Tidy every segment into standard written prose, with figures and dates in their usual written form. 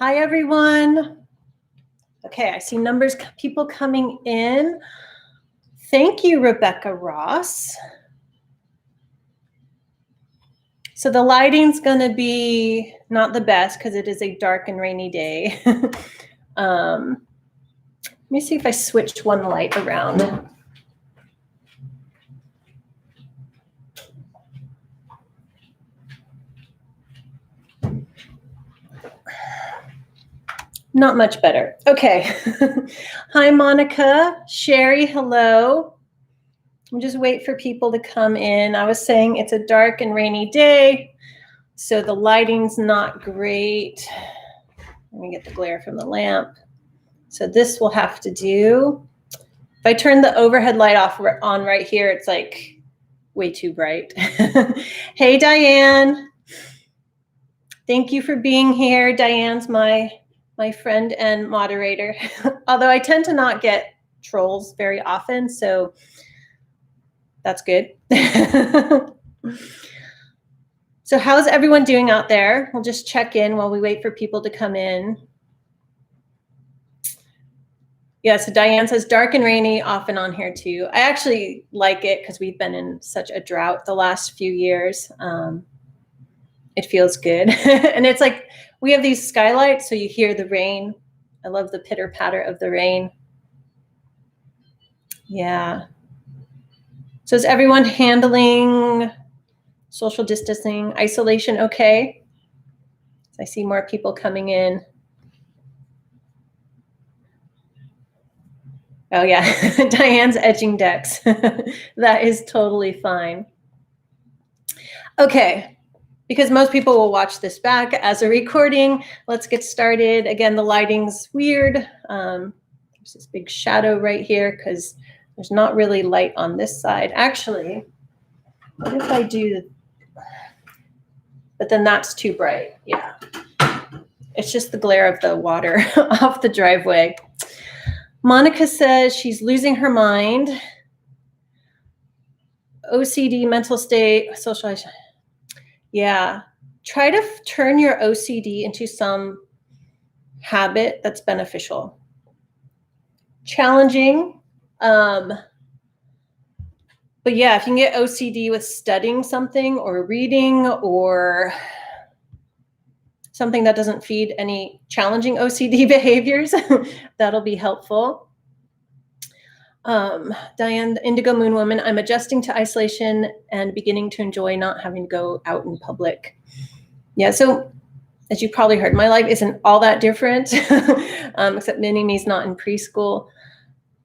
Hi, everyone. Okay, I see numbers, people coming in. Thank you, Rebecca Ross. So the lighting's going to be not the best because it is a dark and rainy day. Let me see if I switched one light around. Not much better. Okay. Hi, Monica. Sherry, hello. I'm just wait for people to come in. I was saying it's a dark and rainy day, so the lighting's not great. Let me get the glare from the lamp. So this will have to do. If I turn the overhead light on right here, it's like way too bright. Hey, Diane. Thank you for being here. Diane's my friend and moderator, although I tend to not get trolls very often, so that's good. So how's everyone doing out there? We'll just check in while we wait for people to come in. Yeah, so Diane says dark and rainy often on here too. I actually like it because we've been in such a drought the last few years. It feels good. And it's like we have these skylights, so you hear the rain. I love the pitter patter of the rain. Yeah. So is everyone handling social distancing, isolation okay? I see more people coming in. Oh yeah, Diane's etching decks. That is totally fine. Okay, because most people will watch this back as a recording, let's get started. Again, the lighting's weird. There's this big shadow right here because there's not really light on this side. Actually, what if I do, but then that's too bright. Yeah, it's just the glare of the water off the driveway. Monica says she's losing her mind. OCD, mental state, socialization. Yeah, try to turn your OCD into some habit that's beneficial. Challenging, but yeah, if you can get OCD with studying something or reading or something that doesn't feed any challenging OCD behaviors, that'll be helpful. Diane, the Indigo Moon Woman, I'm adjusting to isolation and beginning to enjoy not having to go out in public. Yeah, so as you probably heard, my life isn't all that different, except Mini-Me's not in preschool.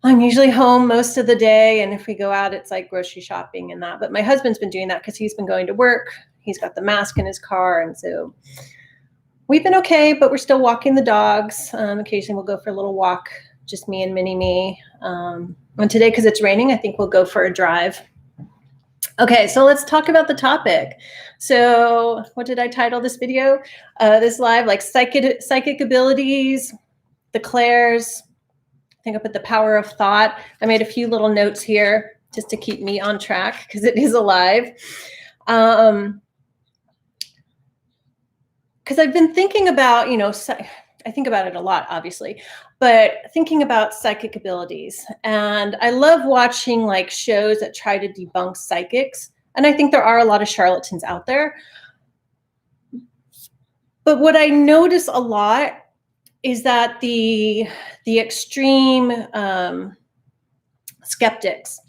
I'm usually home most of the day, and if we go out, it's like grocery shopping and that. But my husband's been doing that because he's been going to work. He's got the mask in his car, and so we've been okay, but we're still walking the dogs. Occasionally we'll go for a little walk, just me and Mini-Me. And today, because it's raining, I think we'll go for a drive. Okay, so let's talk about the topic. So what did I title this video? This live, like psychic abilities, the clairs. I think I put the power of thought. I made a few little notes here just to keep me on track because it is alive. Because I've been thinking about, I think about it a lot, obviously, but thinking about psychic abilities. And I love watching like shows that try to debunk psychics. And I think there are a lot of charlatans out there. But what I notice a lot is that the extreme skeptics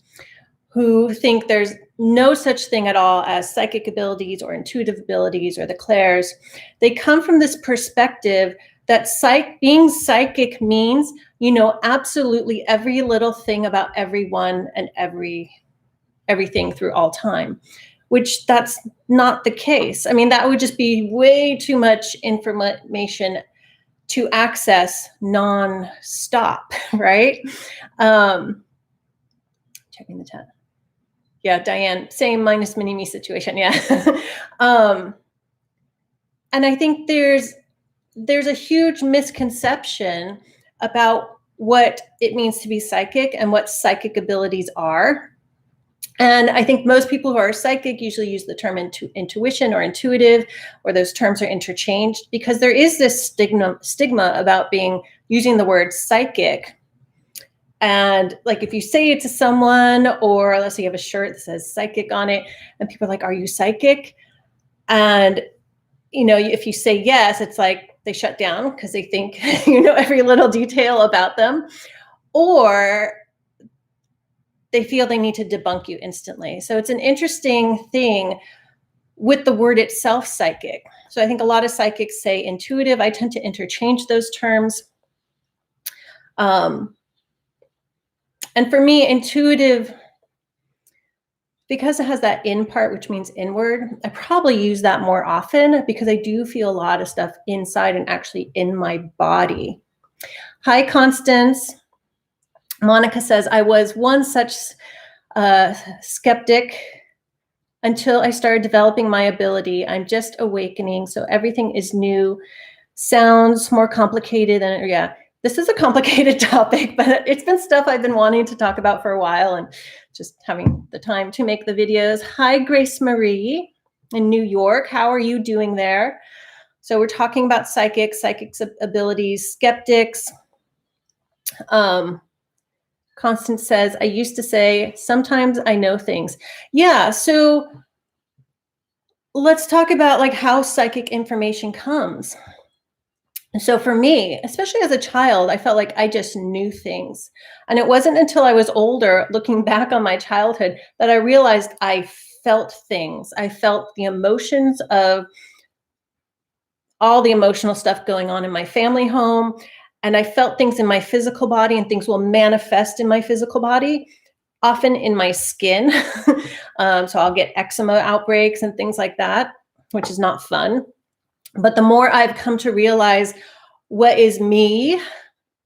who think there's no such thing at all as psychic abilities or intuitive abilities or the clairs, they come from this perspective that being psychic means you know absolutely every little thing about everyone and everything through all time, which that's not the case. I mean, that would just be way too much information to access non-stop, right? Checking the chat. Yeah, Diane, same minus Mini-Me situation, yeah. And I think there's a huge misconception about what it means to be psychic and what psychic abilities are. And I think most people who are psychic usually use the term intuition or intuitive, or those terms are interchanged, because there is this stigma about using the word psychic. And like if you say it to someone, or let's say you have a shirt that says psychic on it, and people are like, "Are you psychic?" And if you say yes, it's like they shut down because they think you know every little detail about them, or they feel they need to debunk you instantly. So it's an interesting thing with the word itself, psychic. So I think a lot of psychics say intuitive. I tend to interchange those terms. And for me, intuitive, because it has that in part, which means inward, I probably use that more often because I do feel a lot of stuff inside and actually in my body. Hi, Constance. Monica says, I was one such skeptic until I started developing my ability. I'm just awakening, so everything is new. Sounds more complicated than, yeah. This is a complicated topic, but it's been stuff I've been wanting to talk about for a while and just having the time to make the videos. Hi, Grace Marie in New York. How are you doing there? So we're talking about psychics abilities, skeptics. Constance says, I used to say, sometimes I know things. Yeah, so let's talk about like how psychic information comes. So for me, especially as a child, I felt like I just knew things. And it wasn't until I was older, looking back on my childhood, that I realized I felt things. I felt the emotions of all the emotional stuff going on in my family home. And I felt things in my physical body, and things will manifest in my physical body, often in my skin. So I'll get eczema outbreaks and things like that, which is not fun. But the more I've come to realize what is me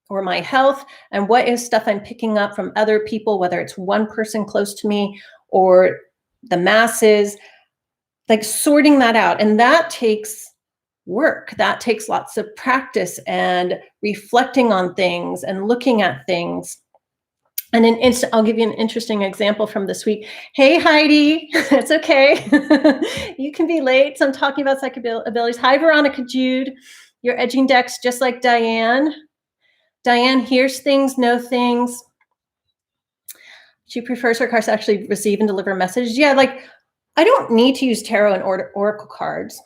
or my health and what is stuff I'm picking up from other people, whether it's one person close to me or the masses, like sorting that out. And that takes work. That takes lots of practice and reflecting on things and looking at things. And I'll give you an interesting example from this week. Hey, Heidi, it's okay. You can be late. So I'm talking about psychic abilities. Hi, Veronica Jude. You're edging decks just like Diane. Diane hears things, knows things. She prefers her cards to actually receive and deliver messages. Yeah, like I don't need to use tarot and oracle cards.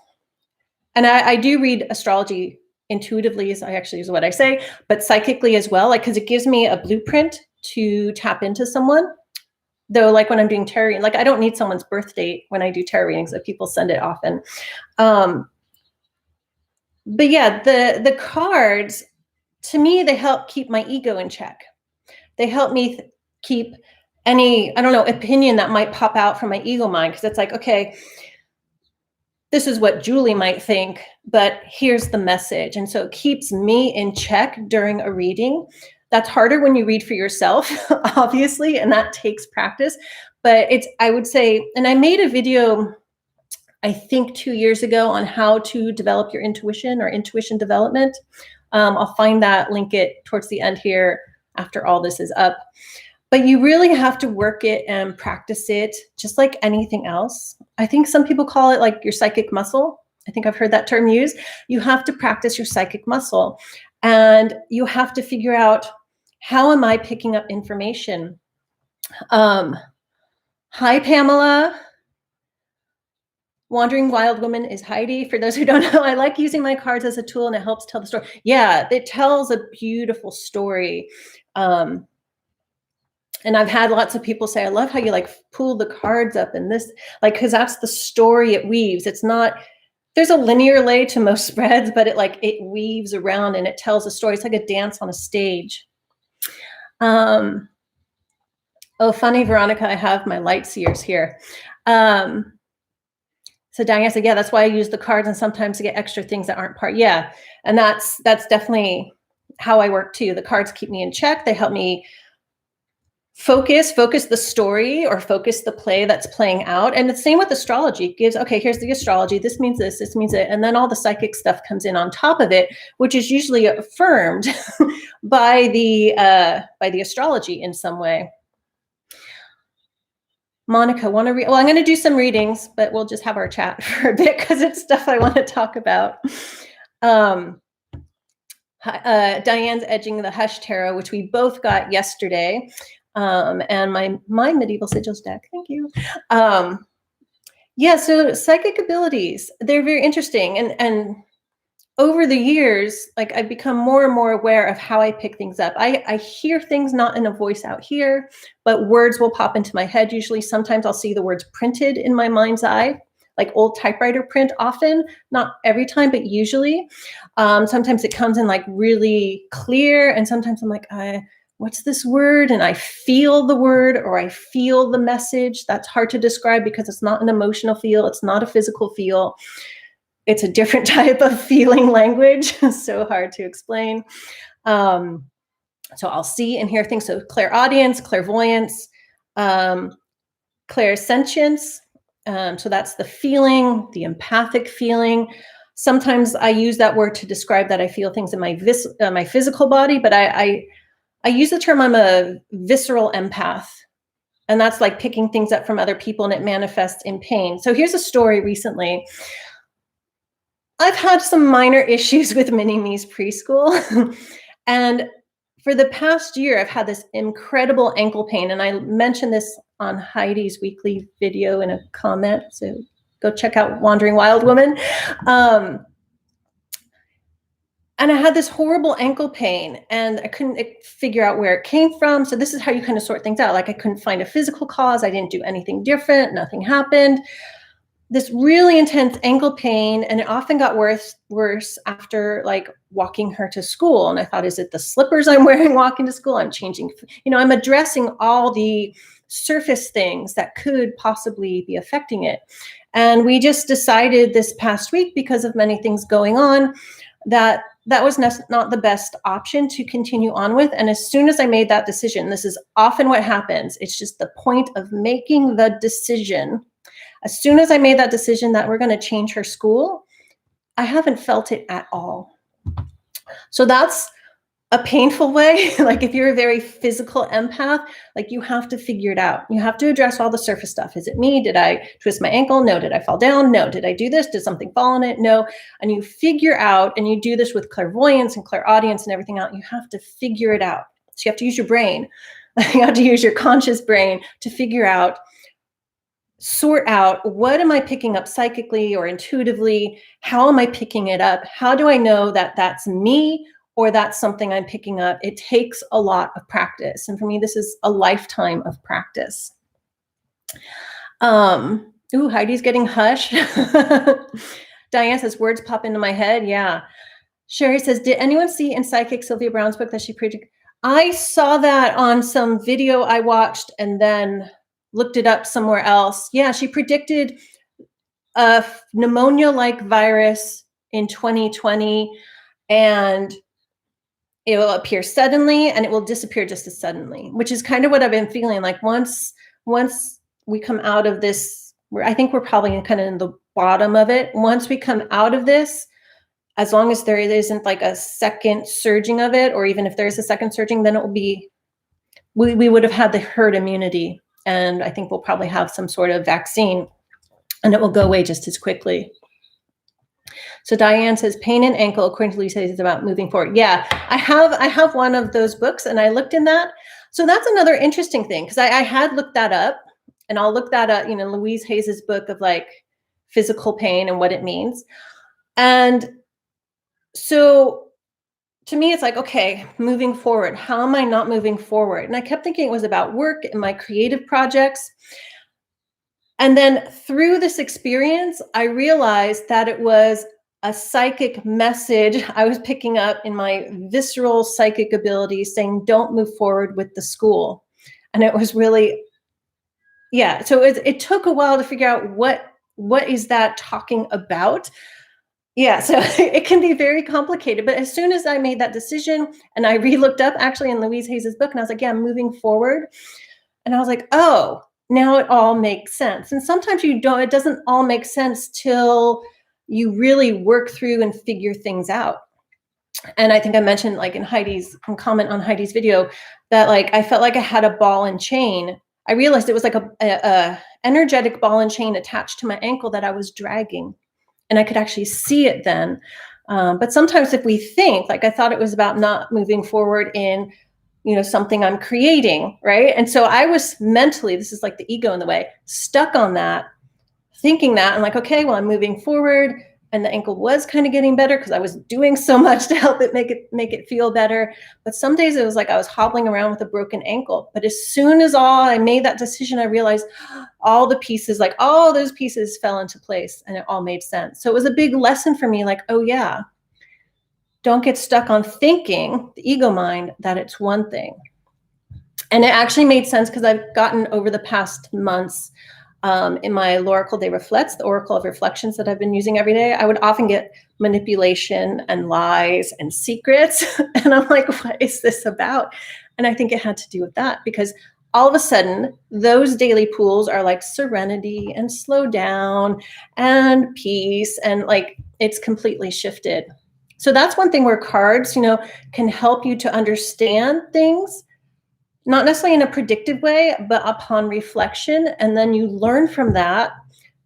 And I do read astrology intuitively, is I actually is what I say, but psychically as well, like because it gives me a blueprint to tap into someone. Though, like when I'm doing tarot reading, like I don't need someone's birth date when I do tarot readings, that people send it often. But yeah, the cards, to me, they help keep my ego in check. They help me keep any, I don't know, opinion that might pop out from my ego mind, because it's like, okay, this is what Julie might think, but here's the message. And so it keeps me in check during a reading. That's harder when you read for yourself, obviously, and that takes practice. But I would say, and I made a video, I think 2 years ago, on how to develop your intuition or intuition development. I'll find that, link it towards the end here after all this is up. But you really have to work it and practice it, just like anything else. I think some people call it like your psychic muscle. I think I've heard that term used. You have to practice your psychic muscle, and you have to figure out, how am I picking up information? Hi, Pamela. Wandering Wild Woman is Heidi. For those who don't know, I like using my cards as a tool, and it helps tell the story. Yeah, it tells a beautiful story. And I've had lots of people say, I love how you like pull the cards up and this, like, because that's the story it weaves. It's not, there's a linear lay to most spreads, but it weaves around and it tells a story. It's like a dance on a stage. Oh, funny, Veronica, I have my light seers here. So Diane said, yeah, that's why I use the cards and sometimes to get extra things that aren't part. Yeah. And that's definitely how I work too. The cards keep me in check. They help me focus the story, or focus the play that's playing out. And the same with astrology. It gives, okay, here's the astrology. This means this means it. And then all the psychic stuff comes in on top of it, which is usually affirmed by the astrology in some way. Monica, want to read? Well, I'm going to do some readings, but we'll just have our chat for a bit because it's stuff I want to talk about. Diane's edging the Hush Tarot, which we both got yesterday, and my medieval sigils deck. Thank you. Yeah, so psychic abilities, they're very interesting, and over the years, like I've become more and more aware of how I pick things up. I hear things not in a voice out here, but words will pop into my head. Usually, sometimes I'll see the words printed in my mind's eye, like old typewriter print often, not every time, but usually. Sometimes it comes in like really clear, and sometimes I'm like, what's this word? And I feel the word or I feel the message. That's hard to describe because it's not an emotional feel. It's not a physical feel. It's a different type of feeling language, so hard to explain. So I'll see and hear things. So clairaudience, clairvoyance, clairsentience. So that's the feeling, the empathic feeling. Sometimes I use that word to describe that I feel things in my my physical body, but I use the term I'm a visceral empath. And that's like picking things up from other people and it manifests in pain. So here's a story recently. I've had some minor issues with Mini-Me's preschool. And for the past year, I've had this incredible ankle pain. And I mentioned this on Heidi's weekly video in a comment. So go check out Wandering Wild Woman. And I had this horrible ankle pain and I couldn't figure out where it came from. So this is how you kind of sort things out. Like I couldn't find a physical cause. I didn't do anything different. Nothing happened. This really intense ankle pain, and it often got worse after like walking her to school. And I thought, is it the slippers I'm wearing walking to school? I'm changing, I'm addressing all the surface things that could possibly be affecting it. And we just decided this past week, because of many things going on, that was not the best option to continue on with. And as soon as I made that decision, this is often what happens. It's just the point of making the decision. As soon as I made that decision that we're going to change her school, I haven't felt it at all. So that's a painful way. Like if you're a very physical empath, like you have to figure it out. You have to address all the surface stuff. Is it me? Did I twist my ankle? No. Did I fall down? No. Did I do this? Did something fall on it? No. And you figure out, and you do this with clairvoyance and clairaudience and everything out. You have to figure it out. So you have to use your brain. You have to use your conscious brain to figure out, sort out, what am I picking up psychically or intuitively? How am I picking it up? How do I know that that's me or that's something I'm picking up? It takes a lot of practice. And for me, this is a lifetime of practice. Ooh, Heidi's getting hush. Diane says, words pop into my head. Yeah. Sherry says, did anyone see in Psychic Sylvia Brown's book that she predicted? I saw that on some video I watched and then looked it up somewhere else. Yeah, she predicted a pneumonia-like virus in 2020, and it will appear suddenly and it will disappear just as suddenly, which is kind of what I've been feeling. Like once we come out of this, I think we're probably kind of in the bottom of it. Once we come out of this, as long as there isn't like a second surging of it, or even if there's a second surging, then it will be, we would have had the herd immunity. And I think we'll probably have some sort of vaccine and it will go away just as quickly. So Diane says, pain in ankle, according to Lisa, is about moving forward. Yeah, I have one of those books and I looked in that. So that's another interesting thing, because I had looked that up, and I'll look that up, Louise Hayes's book of like physical pain and what it means. And so to me, it's like, okay, moving forward, how am I not moving forward? And I kept thinking it was about work and my creative projects. And then through this experience, I realized that it was a psychic message I was picking up in my visceral psychic abilities saying, don't move forward with the school. And it was really, yeah. So it took a while to figure out what is that talking about? Yeah, so it can be very complicated. But as soon as I made that decision and I re-looked up actually in Louise Hayes's book, and I was like, yeah, I'm moving forward. And I was like, oh, now it all makes sense. And sometimes it doesn't all make sense till you really work through and figure things out. And I think I mentioned like in comment on Heidi's video that like I felt like I had a ball and chain I realized it was like a energetic ball and chain attached to my ankle that I was dragging, and I could actually see it then. But sometimes if we think, like I thought it was about not moving forward in, something I'm creating, right? And so I was mentally, this is like the ego in the way, stuck on that, thinking that, and like, okay, well, I'm moving forward, and the ankle was kind of getting better because I was doing so much to help it make it feel better. But some days it was like I was hobbling around with a broken ankle. But as soon as I made that decision, I realized all the pieces, like all those pieces fell into place, and it all made sense. So it was a big lesson for me, like, oh yeah, don't get stuck on thinking, the ego mind, that it's one thing. And it actually made sense because I've gotten over the past months, in my L'Oracle des Reflets, the Oracle of Reflections that I've been using every day, I would often get manipulation and lies and secrets. And I'm like, what is this about? And I think it had to do with that, because all of a sudden, those daily pools are like serenity and slow down and peace. And like, it's completely shifted. So that's one thing where cards, can help you to understand things, not necessarily in a predictive way, but upon reflection. And then you learn from that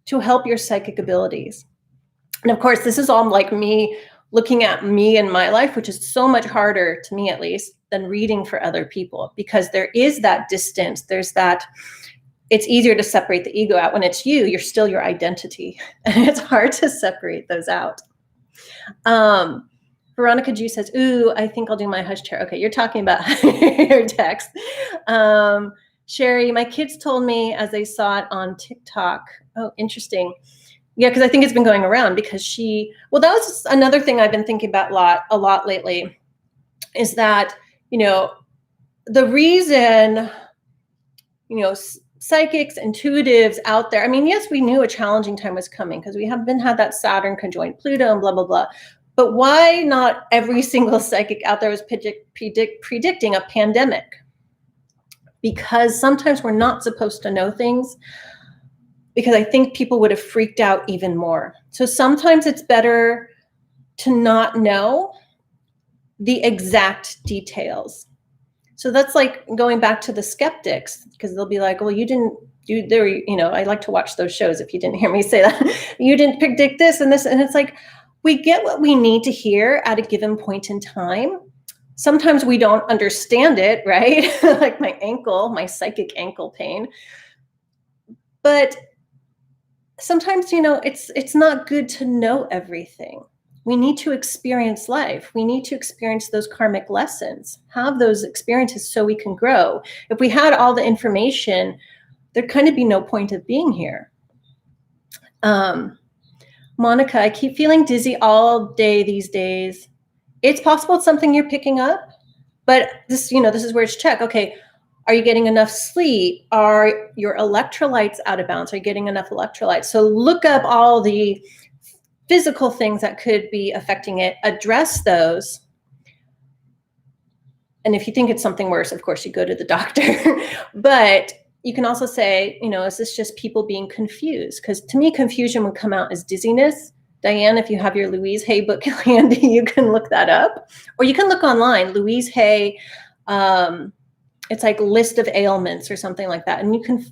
to help your psychic abilities. And of course, this is all like me looking at me and my life, which is so much harder, to me at least, than reading for other people, because there is that distance. There's that, it's easier to separate the ego out. When it's you're still your identity. And it's hard to separate those out. Veronica G says, ooh, I think I'll do my hush chair. Okay, you're talking about your text. Sherry, my kids told me as they saw it on TikTok. Oh, interesting. Yeah, because I think it's been going around because that was another thing I've been thinking about a lot lately, is that, the reason, psychics, intuitives out there, I mean, yes, we knew a challenging time was coming because we have had that Saturn conjoined Pluto and blah, blah, blah. But why not every single psychic out there was predicting a pandemic? Because sometimes we're not supposed to know things, because I think people would have freaked out even more. So sometimes it's better to not know the exact details. So that's like going back to the skeptics, because they'll be like, well, you didn't do there, I like to watch those shows if you didn't hear me say that. You didn't predict this and this. And it's like, we get what we need to hear at a given point in time. Sometimes we don't understand it, right? Like my psychic ankle pain. But sometimes, it's not good to know everything. We need to experience life. We need to experience those karmic lessons, have those experiences so we can grow. If we had all the information, there'd kind of be no point of being here. Monica, I keep feeling dizzy all day these days. It's possible it's something you're picking up, but this is where it's check. Okay, are you getting enough sleep? Are your electrolytes out of balance? Are you getting enough electrolytes? So look up all the physical things that could be affecting it, address those. And if you think it's something worse, of course, you go to the doctor. But you can also say, is this just people being confused? Because to me, confusion would come out as dizziness. Diane, if you have your Louise Hay book handy, you can look that up. Or you can look online, Louise Hay, it's like list of ailments or something like that. And you can,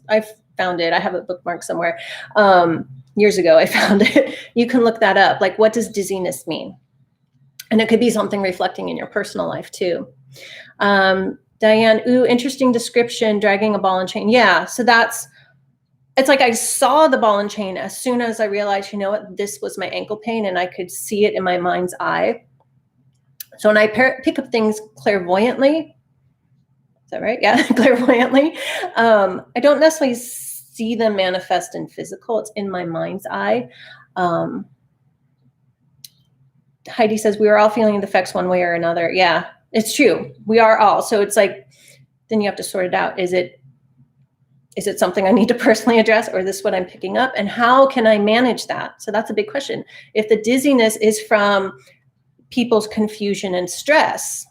I've found it. I have a bookmark somewhere. Years ago, I found it. You can look that up. Like, what does dizziness mean? And it could be something reflecting in your personal life too. Diane, ooh, interesting description, dragging a ball and chain. Yeah, so it's like I saw the ball and chain as soon as I realized, this was my ankle pain, and I could see it in my mind's eye. So when I pick up things clairvoyantly, is that right? Yeah, clairvoyantly. I don't necessarily see them manifest in physical. It's in my mind's eye. Heidi says, we are all feeling the effects one way or another. Yeah, it's true. We are all. So it's like, then you have to sort it out. Is it something I need to personally address, or is this what I'm picking up? And how can I manage that? So that's a big question. If the dizziness is from people's confusion and stress,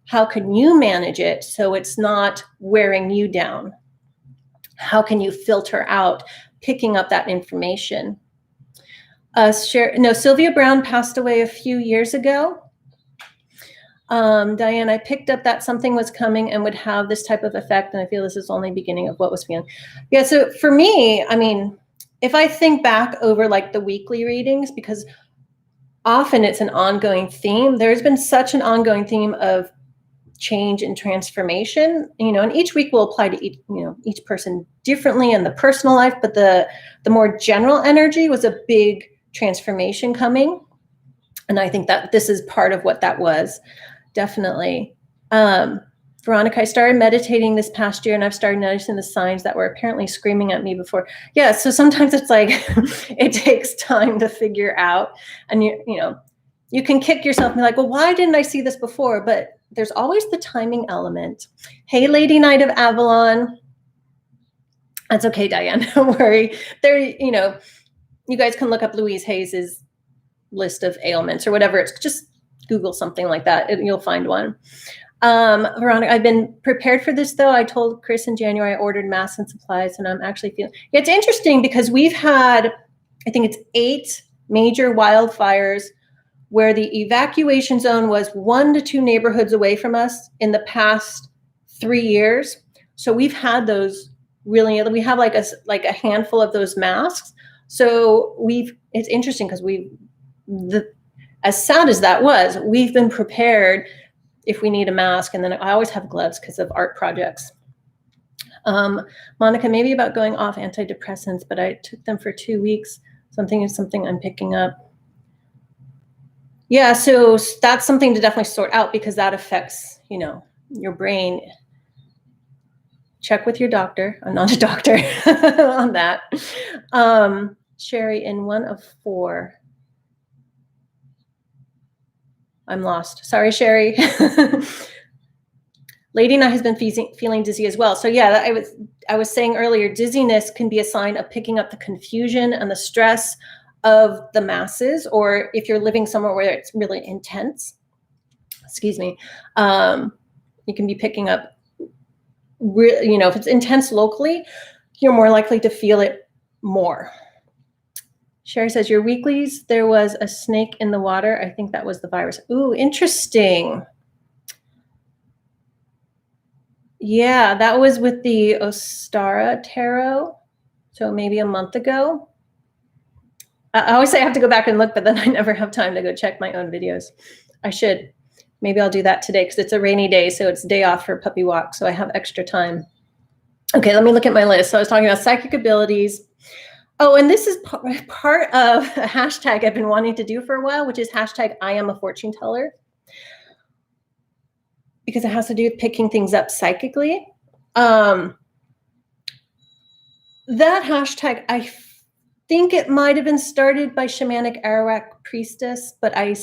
how can you manage it so it's not wearing you down? How can you filter out picking up that information? Sylvia Brown passed away a few years ago. Diane, I picked up that something was coming and would have this type of effect, and I feel this is only beginning of what was feeling. Yeah, so for me, I mean, if I think back over like the weekly readings, because often it's an ongoing theme, there's been such an ongoing theme of change and transformation, and each week will apply to each person differently in the personal life, but the more general energy was a big transformation coming. And I think that this is part of what that was. Definitely. Veronica, I started meditating this past year and I've started noticing the signs that were apparently screaming at me before. Yeah, so sometimes it's like it takes time to figure out, and you can kick yourself and be like, well, why didn't I see this before? But there's always the timing element. Hey, Lady Knight of Avalon. That's okay, Diane, don't worry. There, you guys can look up Louise Hayes's list of ailments or whatever. It's just Google something like that. You'll find one. Veronica, I've been prepared for this though. I told Chris in January I ordered masks and supplies, and I'm actually feeling. Yeah, it's interesting because we've had, I think it's 8 major wildfires where the evacuation zone was 1 to 2 neighborhoods away from us in the past 3 years. So we've had those we have like a handful of those masks. So it's interesting because as sad as that was, we've been prepared if we need a mask. And then I always have gloves because of art projects. Monica, maybe about going off antidepressants, but I took them for 2 weeks. Something is something I'm picking up. Yeah, so that's something to definitely sort out because that affects, your brain. Check with your doctor. I'm not a doctor on that. Sherry, in 1 of 4. I'm lost. Sorry, Sherry. Lady Knight has been feeling dizzy as well. So yeah, I was saying earlier, dizziness can be a sign of picking up the confusion and the stress of the masses, or if you're living somewhere where it's really intense, excuse me, you can be picking up, if it's intense locally, you're more likely to feel it more. Sherry says, your weeklies, there was a snake in the water. I think that was the virus. Ooh, interesting. Yeah, that was with the Ostara Tarot. So maybe a month ago. I always say I have to go back and look, but then I never have time to go check my own videos. I should. Maybe I'll do that today because it's a rainy day, so it's day off for puppy walk, so I have extra time. Okay, let me look at my list. So I was talking about psychic abilities. Oh, and this is part of a hashtag I've been wanting to do for a while, which is hashtag I am a fortune teller, because it has to do with picking things up psychically. That hashtag, I think it might have been started by Shamanic Arawak Priestess, but I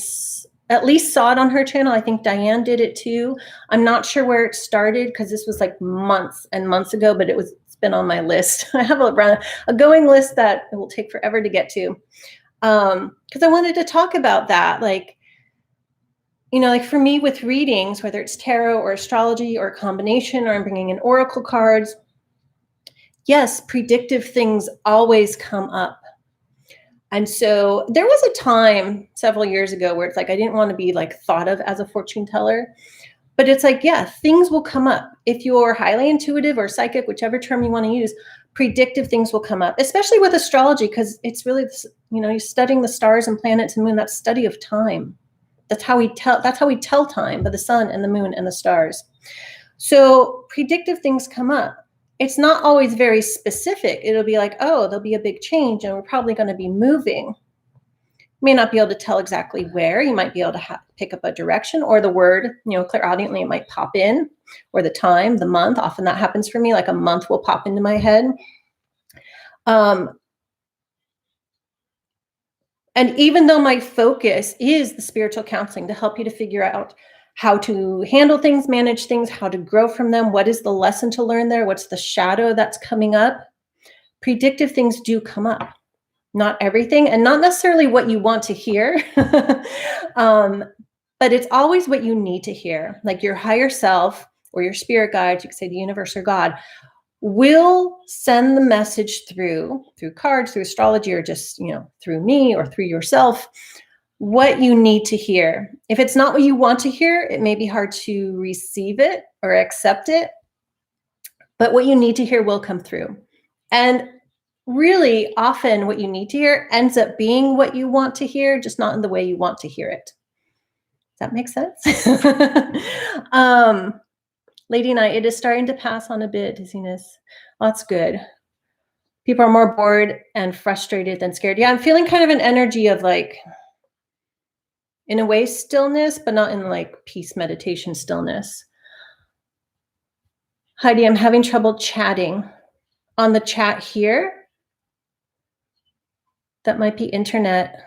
at least saw it on her channel. I think Diane did it too. I'm not sure where it started because this was like months and months ago, but it's been on my list. I have a going list that it will take forever to get to, because I wanted to talk about that. Like for me with readings, whether it's tarot or astrology or a combination, or I'm bringing in oracle cards, yes, predictive things always come up. And so there was a time several years ago where it's like I didn't want to be like thought of as a fortune teller, but it's like, yeah, things will come up. If you're highly intuitive or psychic, whichever term you want to use, predictive things will come up, especially with astrology, because it's really, you're studying the stars and planets and moon. That's study of time. That's how we tell time, by the sun and the moon and the stars. So predictive things come up. It's not always very specific. It'll be like, oh, there'll be a big change and we're probably going to be moving. You may not be able to tell exactly where. You might be able to pick up a direction, or the word, clairaudiently it might pop in, or the time, the month. Often that happens for me, like a month will pop into my head. And even though my focus is the spiritual counseling to help you to figure out how to handle things, manage things, how to grow from them, what is the lesson to learn there, what's the shadow that's coming up, predictive things do come up. Not everything, and not necessarily what you want to hear, but it's always what you need to hear. Like your higher self or your spirit guides, you could say the universe or God, will send the message through cards, through astrology, or just, through me or through yourself, what you need to hear. If it's not what you want to hear, it may be hard to receive it or accept it, but what you need to hear will come through. And really often what you need to hear ends up being what you want to hear, just not in the way you want to hear it. Does that make sense? Lady Night, it is starting to pass on a bit, dizziness. Well, that's good. People are more bored and frustrated than scared. Yeah, I'm feeling kind of an energy of like, in a way, stillness, but not in like peace meditation stillness. Heidi, I'm having trouble chatting on the chat here. That might be internet.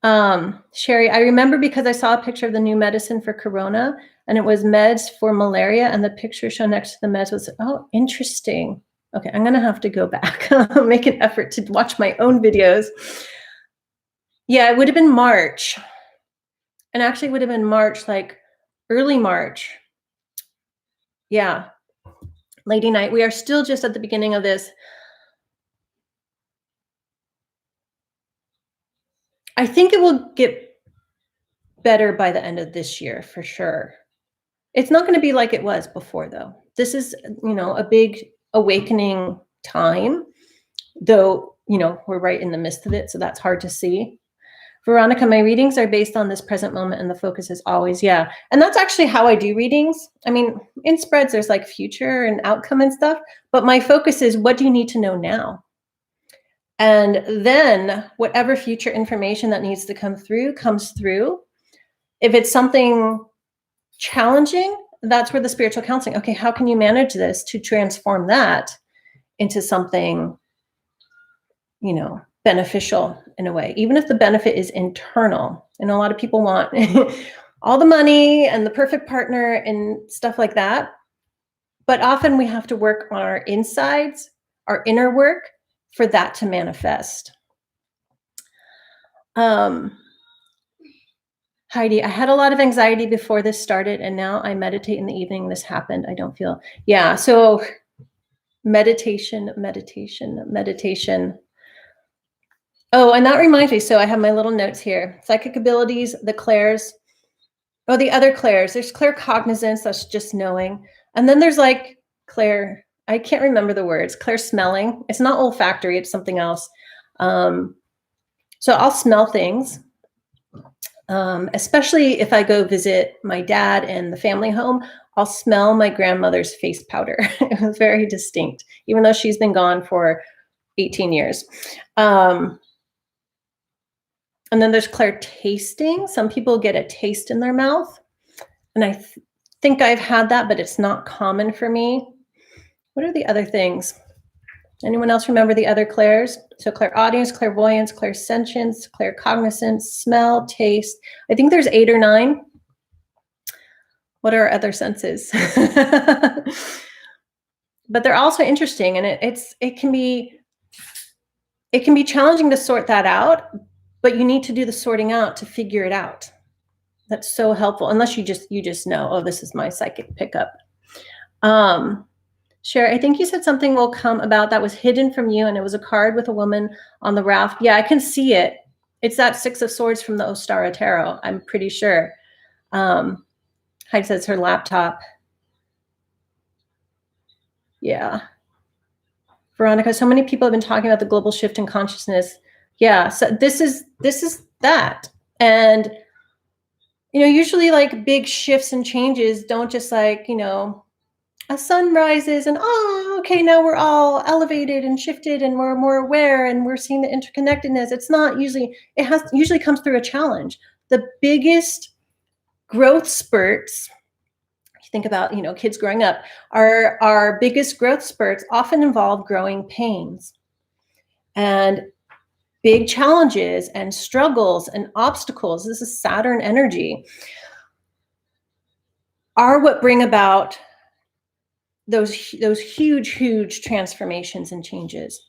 Sherry, I remember because I saw a picture of the new medicine for corona and it was meds for malaria and the picture shown next to the meds was, oh, interesting. Okay, I'm gonna have to go back, make an effort to watch my own videos. Yeah, it would have been March. And actually would have been March, like early March. Yeah, Lady Night, we are still just at the beginning of this. I think it will get better by the end of this year, for sure. It's not gonna be like it was before, though. This is, a big awakening time, though, we're right in the midst of it, so that's hard to see. Veronica, my readings are based on this present moment and the focus is always, yeah. And that's actually how I do readings. I mean, in spreads, there's like future and outcome and stuff, but my focus is what do you need to know now? And then whatever future information that needs to come through comes through. If it's something challenging, that's where the spiritual counseling, okay, how can you manage this to transform that into something, beneficial in a way, even if the benefit is internal. And a lot of people want all the money and the perfect partner and stuff like that. But often we have to work on our insides, our inner work for that to manifest. Heidi, I had a lot of anxiety before this started and now I meditate in the evening. This happened. I don't feel, yeah. So meditation. Oh, and that reminds me. So I have my little notes here. Psychic abilities, the clairs. Oh, the other clairs. There's claircognizance, that's just knowing. And then there's like clair, I can't remember the words, clair smelling. It's not olfactory, it's something else. So I'll smell things, especially if I go visit my dad in the family home. I'll smell my grandmother's face powder. It was very distinct, even though she's been gone for 18 years. And then there's clair tasting. Some people get a taste in their mouth. And I think I've had that, but it's not common for me. What are the other things? Anyone else remember the other clairs? So clairaudience, clairvoyance, clairsentience, claircognizance, smell, taste. I think there's 8 or 9. What are our other senses? But they're also interesting, and it can be challenging to sort that out, but you need to do the sorting out to figure it out. That's so helpful, unless you just know, oh, this is my psychic pickup. Cher, I think you said something will come about that was hidden from you, and it was a card with a woman on the raft. Yeah, I can see it. It's that 6 of Swords from the Ostara Tarot, I'm pretty sure. Heidi says her laptop. Yeah. Veronica, so many people have been talking about the global shift in consciousness. Yeah, so this is that. And usually like big shifts and changes don't just like, a sun rises and okay, now we're all elevated and shifted and we're more aware and we're seeing the interconnectedness. It's not usually, usually comes through a challenge. The biggest growth spurts, if you think about, kids growing up, our biggest growth spurts often involve growing pains and big challenges and struggles and obstacles. This is Saturn energy, are what bring about those huge transformations and changes.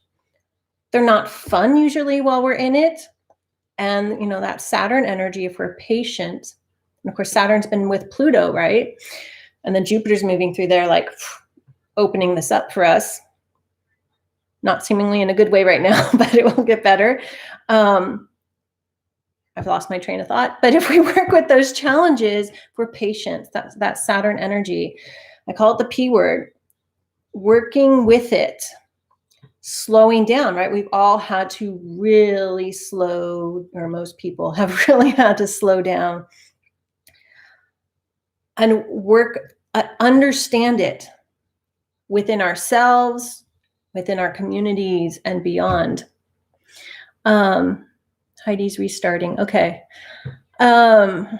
They're not fun usually while we're in it. And, that Saturn energy, if we're patient, and of course, Saturn's been with Pluto, right? And then Jupiter's moving through there, like opening this up for us. Not seemingly in a good way right now, but it will get better. I've lost my train of thought. But if we work with those challenges, we're patient. That's that Saturn energy. I call it the P word. Working with it, slowing down, right? We've all had to really slow, or most people have really had to slow down and work, understand it within ourselves, within our communities, and beyond. Heidi's restarting. Okay. Diane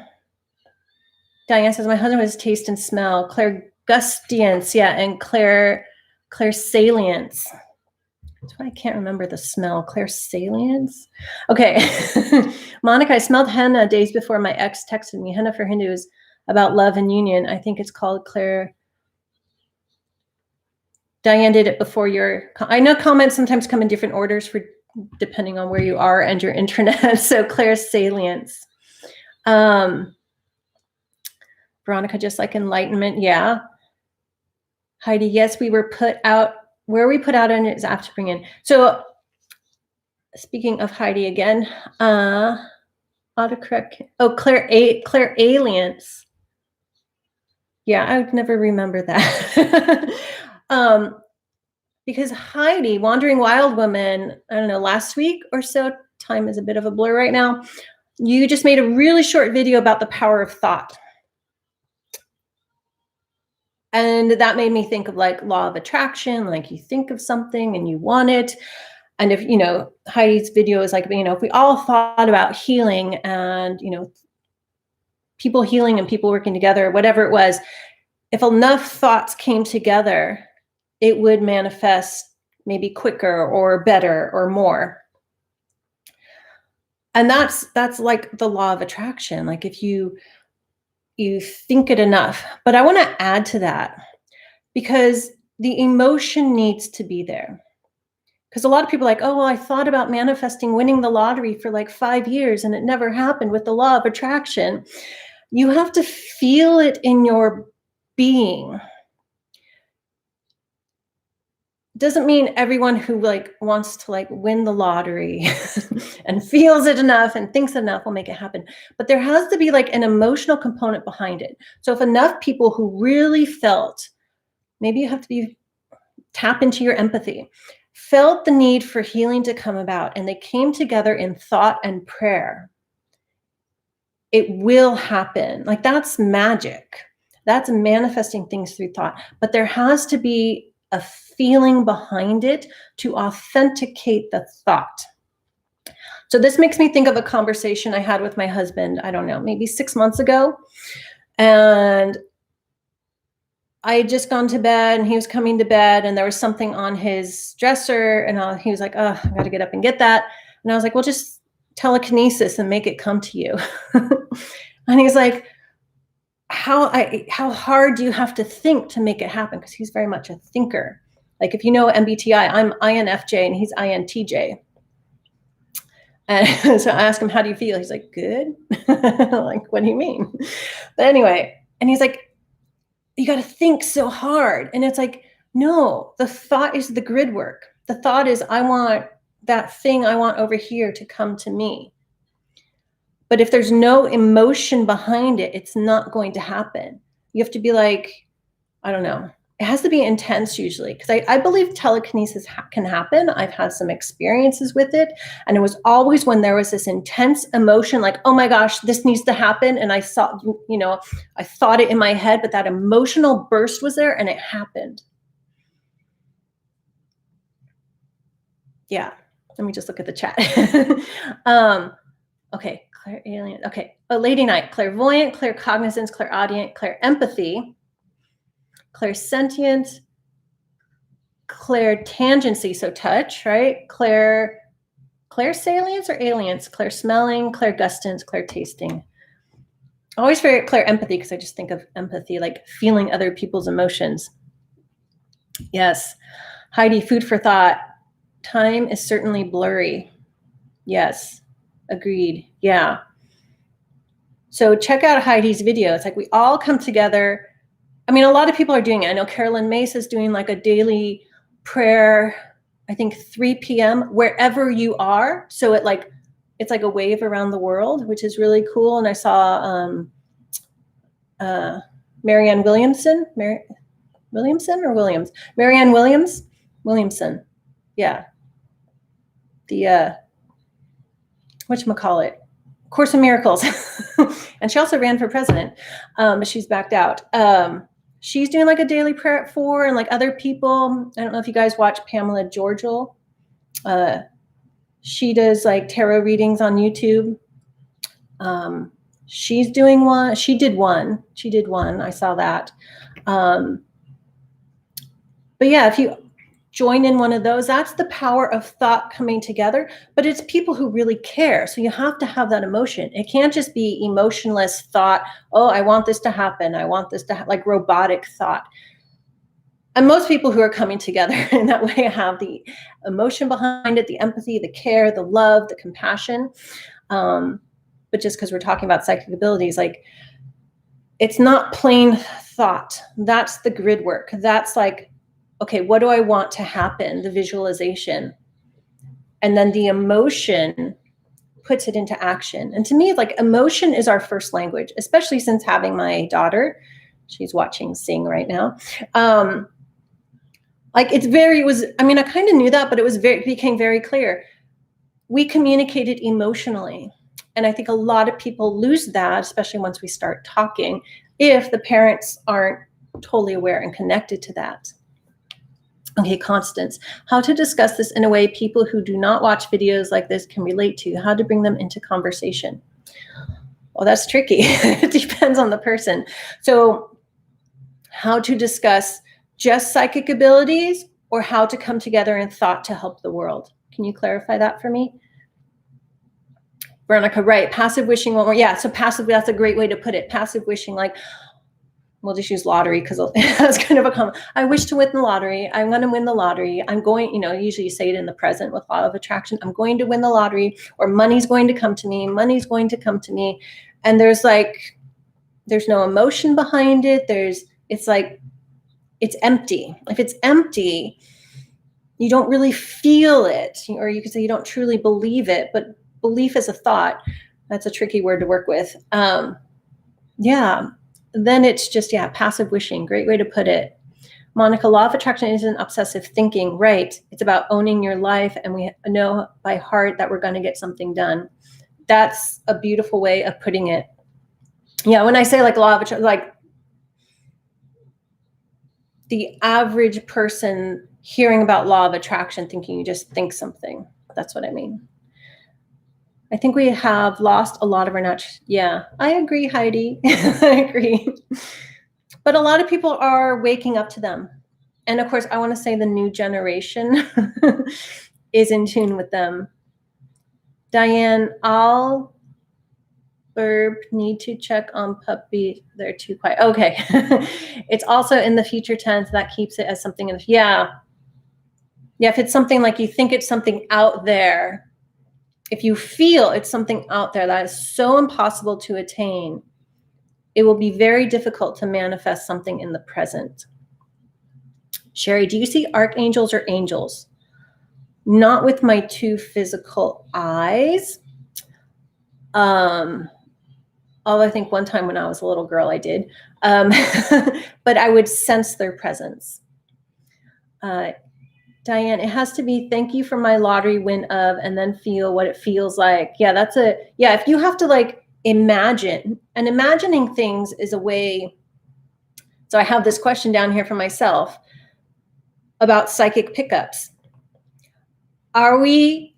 says, my husband was taste and smell. Clairgustience, yeah, and clairsalience. That's why I can't remember the smell. Clairsalience? Okay. Monica, I smelled henna days before my ex texted me. Henna for Hindu is about love and union. I think it's called Claire. Diane did it before your, I know comments sometimes come in different orders for depending on where you are and your internet. So clairsalience. Veronica, just like enlightenment. Yeah. Heidi, yes, we were put out. Where we put out in is after bring in. So speaking of Heidi again, autocorrect. Oh, clairalience. Yeah, I would never remember that. Because Heidi, Wandering Wild Woman, I don't know, last week or so, time is a bit of a blur right now. You just made a really short video about the power of thought. And that made me think of like law of attraction, like you think of something and you want it. And if, you know, Heidi's video is like, you know, if we all thought about healing and, you know, people healing and people working together, whatever it was, if enough thoughts came together, it would manifest maybe quicker or better or more. And that's like the law of attraction. Like if you think it enough. But I want to add to that because the emotion needs to be there. Because a lot of people are like, oh, well, I thought about manifesting winning the lottery for like 5 years and it never happened with the law of attraction. You have to feel it in your being. Doesn't mean everyone who like wants to like win the lottery and feels it enough and thinks enough will make it happen. But there has to be like an emotional component behind it. So if enough people who really felt, maybe you have to tap into your empathy, felt the need for healing to come about and they came together in thought and prayer, it will happen. Like that's magic. That's manifesting things through thought. But there has to be a feeling behind it to authenticate the thought. So this makes me think of a conversation I had with my husband, I don't know, maybe 6 months ago. And I had just gone to bed and he was coming to bed and there was something on his dresser and he was like, oh, I got to get up and get that. And I was like, well, just telekinesis and make it come to you. And he's like, how hard do you have to think to make it happen? Because he's very much a thinker. Like if you know MBTI, I'm INFJ and he's INTJ. And so I asked him, how do you feel? He's like, good. Like, what do you mean? But anyway, and he's like, you got to think so hard. And it's like, no, the thought is the grid work. The thought is, I want that thing I want over here to come to me. But if there's no emotion behind it, it's not going to happen. You have to be like, I don't know. It has to be intense usually because I believe telekinesis can happen. I've had some experiences with it. And it was always when there was this intense emotion, like, oh my gosh, this needs to happen. And I saw, you know, I thought it in my head, but that emotional burst was there and it happened. Yeah. Let me just look at the chat. Okay. Clairalien. Okay. Lady Night, clairvoyant, claircognizance, clairaudient, clairempathy, clairsentient, clairtangency, so touch, right? Clairsalience or alience, clairsmelling, clairgustance, clairtasting. I always forget clairempathy because I just think of empathy, like feeling other people's emotions. Yes. Heidi, food for thought. Time is certainly blurry. Yes. Agreed. Yeah. So check out Heidi's video. It's like we all come together. I mean, a lot of people are doing it. I know Carolyn Mace is doing like a daily prayer, I think 3 p.m. wherever you are. So at like it's like a wave around the world, which is really cool. And I saw Marianne Williamson, Williamson or Williams? Marianne Williamson. Yeah. The, whatchamacallit? Course in Miracles. And she also ran for president, but she's backed out. She's doing like a daily prayer at 4, and like other people, I don't know if you guys watch Pamela Georgial. She does like tarot readings on YouTube. She's doing one. She did one. I saw that. But yeah, if you join in one of those, that's the power of thought coming together, but it's people who really care. So you have to have that emotion. It can't just be emotionless thought. Oh, I want this to happen. I want this to like robotic thought. And most people who are coming together in that way have the emotion behind it, the empathy, the care, the love, the compassion. But just because we're talking about psychic abilities, like it's not plain thought. That's the grid work. That's like, okay, what do I want to happen? The visualization. And then the emotion puts it into action. And to me, like emotion is our first language, especially since having my daughter. She's watching Sing right now. Like I kind of knew that, but it became very clear. We communicated emotionally. And I think a lot of people lose that, especially once we start talking, if the parents aren't totally aware and connected to that. Okay, Constance, how to discuss this in a way people who do not watch videos like this can relate to, how to bring them into conversation. Well, that's tricky. It depends on the person. So how to discuss just psychic abilities or how to come together in thought to help the world. Can you clarify that for me? Veronica, right, passive wishing one more. Yeah, so passive, that's a great way to put it. Passive wishing, like, we'll just use lottery because that's kind of a common. I wish to win the lottery. I'm going to win the lottery. I'm going, usually you say it in the present with law of attraction. I'm going to win the lottery, or money's going to come to me. Money's going to come to me. And there's no emotion behind it. It's empty. If it's empty, you don't really feel it, or you could say you don't truly believe it, but belief is a thought. That's a tricky word to work with. Yeah. Then it's just, passive wishing. Great way to put it. Monica, law of attraction isn't obsessive thinking, right? It's about owning your life, and we know by heart that we're going to get something done. That's a beautiful way of putting it. Yeah, when I say like law of attraction, like the average person hearing about law of attraction thinking you just think something. That's what I mean. I think we have lost a lot of our natural. Yeah, I agree, Heidi. I agree. But a lot of people are waking up to them. And of course, I want to say the new generation is in tune with them. Diane, I'll need to check on puppy. They're too quiet. Okay. It's also in the future tense. That keeps it as something. Yeah, if it's something like you think it's something out there, if you feel it's something out there that is so impossible to attain, it will be very difficult to manifest something in the present. Sherry, do you see archangels or angels? Not with my 2 physical eyes. Although I think one time when I was a little girl, I did. But I would sense their presence. Diane, it has to be thank you for my lottery win of, and then feel what it feels like. Yeah, if you have to like imagine, and imagining things is a way. So I have this question down here for myself about psychic pickups. Are we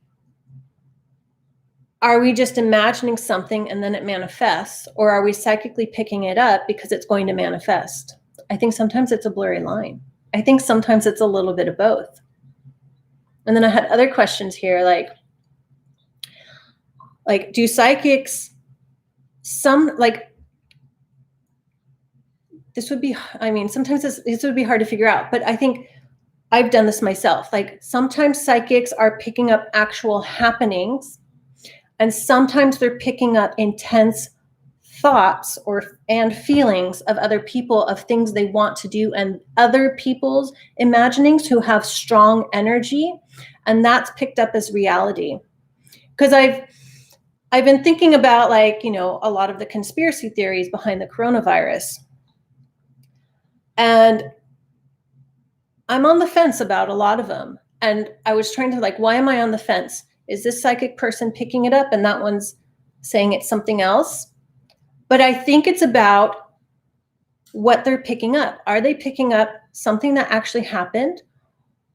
just imagining something and then it manifests, or are we psychically picking it up because it's going to manifest? I think sometimes it's a blurry line. I think sometimes it's a little bit of both. And then I had other questions here, like do psychics, this would be, sometimes this would be hard to figure out, but I think I've done this myself. Like sometimes psychics are picking up actual happenings, and sometimes they're picking up intense thoughts and feelings of other people, of things they want to do, and other people's imaginings who have strong energy, and that's picked up as reality. Because I've been thinking about, like, a lot of the conspiracy theories behind the coronavirus. And I'm on the fence about a lot of them. And I was trying to, like, why am I on the fence? Is this psychic person picking it up and that one's saying it's something else? But I think it's about what they're picking up. Are they picking up something that actually happened,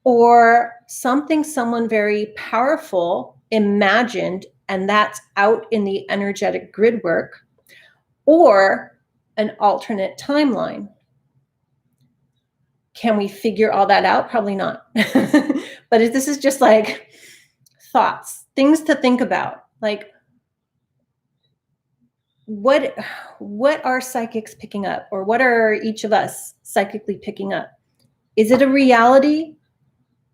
or something someone very powerful imagined and that's out in the energetic grid work, or an alternate timeline? Can we figure all that out? Probably not. But this is just like thoughts, things to think about. Like, what are psychics picking up, or what are each of us psychically picking up? Is it a reality?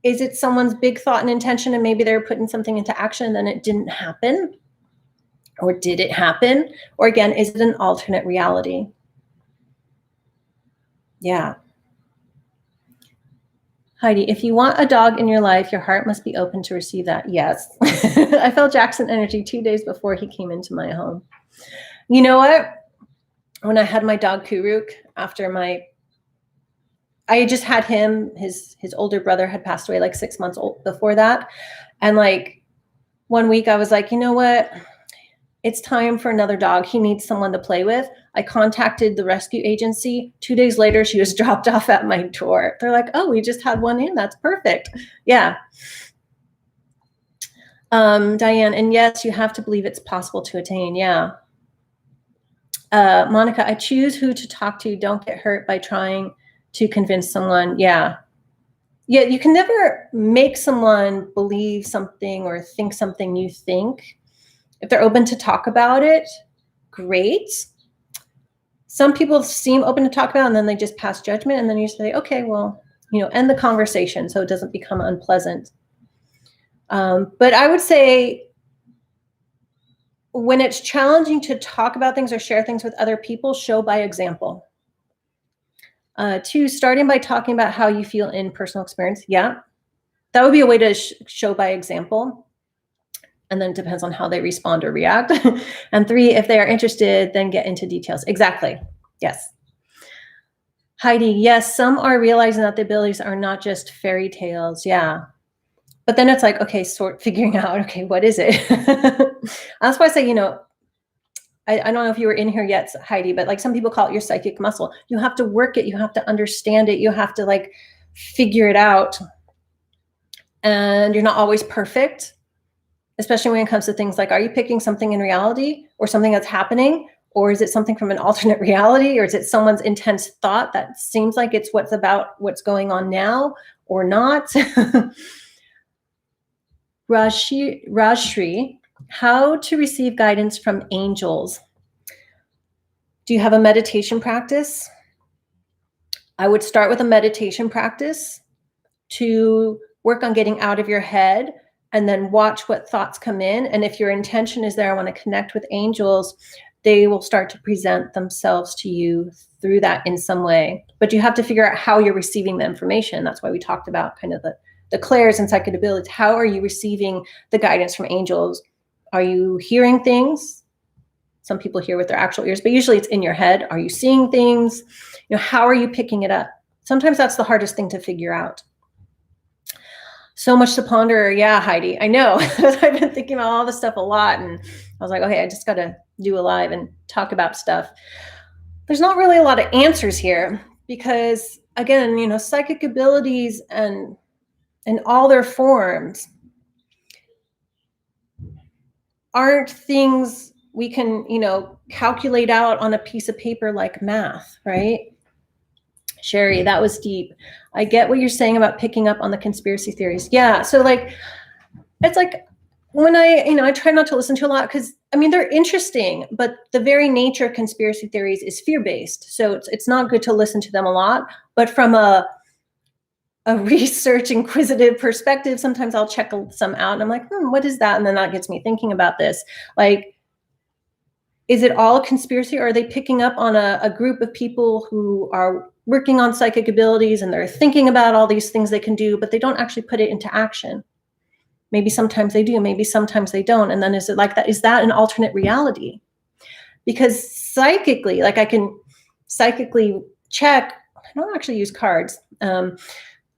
Is it someone's big thought and intention, and maybe they're putting something into action and then it didn't happen? Or did it happen? Or again, is it an alternate reality? Yeah. Heidi, if you want a dog in your life, your heart must be open to receive that. Yes. I felt Jackson energy 2 days before he came into my home. You know what? When I had my dog Kuruk, I had just had him, his older brother had passed away like 6 months before that. And like 1 week I was like, you know what? It's time for another dog. He needs someone to play with. I contacted the rescue agency. 2 days later, she was dropped off at my door. They're like, oh, we just had one in. That's perfect. Yeah. Diane, and yes, you have to believe it's possible to attain. Yeah. Monica, I choose who to talk to. Don't get hurt by trying to convince someone. Yeah. Yeah, you can never make someone believe something or think something you think. If they're open to talk about it, great. Some people seem open to talk about it, and then they just pass judgment, and then you say, okay, well, end the conversation so it doesn't become unpleasant. But I would say when it's challenging to talk about things or share things with other people, show by example. 2, starting by talking about how you feel in personal experience. Yeah, that would be a way to show by example. And then it depends on how they respond or react. And 3, if they are interested, then get into details. Exactly. Yes. Heidi, yes, some are realizing that the abilities are not just fairy tales. Yeah. But then it's like, okay, figuring out, okay, what is it? That's why I say, I don't know if you were in here yet, Heidi, but like some people call it your psychic muscle. You have to work it. You have to understand it. You have to like figure it out. And you're not always perfect, especially when it comes to things like, are you picking something in reality or something that's happening? Or is it something from an alternate reality? Or is it someone's intense thought that seems like it's what's going on now or not? Rajshri, how to receive guidance from angels. Do you have a meditation practice? I would start with a meditation practice to work on getting out of your head, and then watch what thoughts come in. And if your intention is there, I want to connect with angels, they will start to present themselves to you through that in some way. But you have to figure out how you're receiving the information. That's why we talked about kind of the clairs and psychic abilities. How are you receiving the guidance from angels? Are you hearing things? Some people hear with their actual ears, but usually it's in your head. Are you seeing things? How are you picking it up? Sometimes that's the hardest thing to figure out. So much to ponder. Yeah, Heidi, I know. I've been thinking about all this stuff a lot, and I was like, okay, I just got to do a live and talk about stuff. There's not really a lot of answers here because, again, psychic abilities and in all their forms aren't things we can, calculate out on a piece of paper like math, right? Sherry, that was deep. I get what you're saying about picking up on the conspiracy theories. Yeah. So like, it's like when I try not to listen to a lot because they're interesting, but the very nature of conspiracy theories is fear-based. So it's not good to listen to them a lot, but from a research inquisitive perspective, sometimes I'll check some out and I'm like, what is that? And then that gets me thinking about this. Like, is it all a conspiracy, or are they picking up on a group of people who are working on psychic abilities and they're thinking about all these things they can do, but they don't actually put it into action? Maybe sometimes they do, maybe sometimes they don't. And then is it like that? Is that an alternate reality? Because psychically, like I can psychically check, I don't actually use cards. I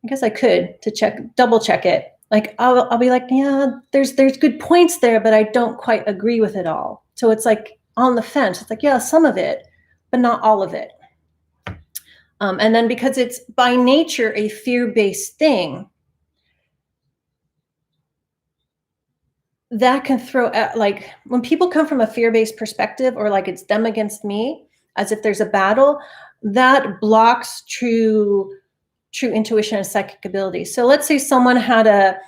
guess I could to double check it. Like I'll be like, yeah, there's good points there, but I don't quite agree with it all. So it's like on the fence. It's like, yeah, some of it, but not all of it. And then because it's by nature a fear-based thing, that can throw at, like when people come from a fear-based perspective, or like it's them against me, as if there's a battle, that blocks true intuition and psychic ability. So let's say someone had a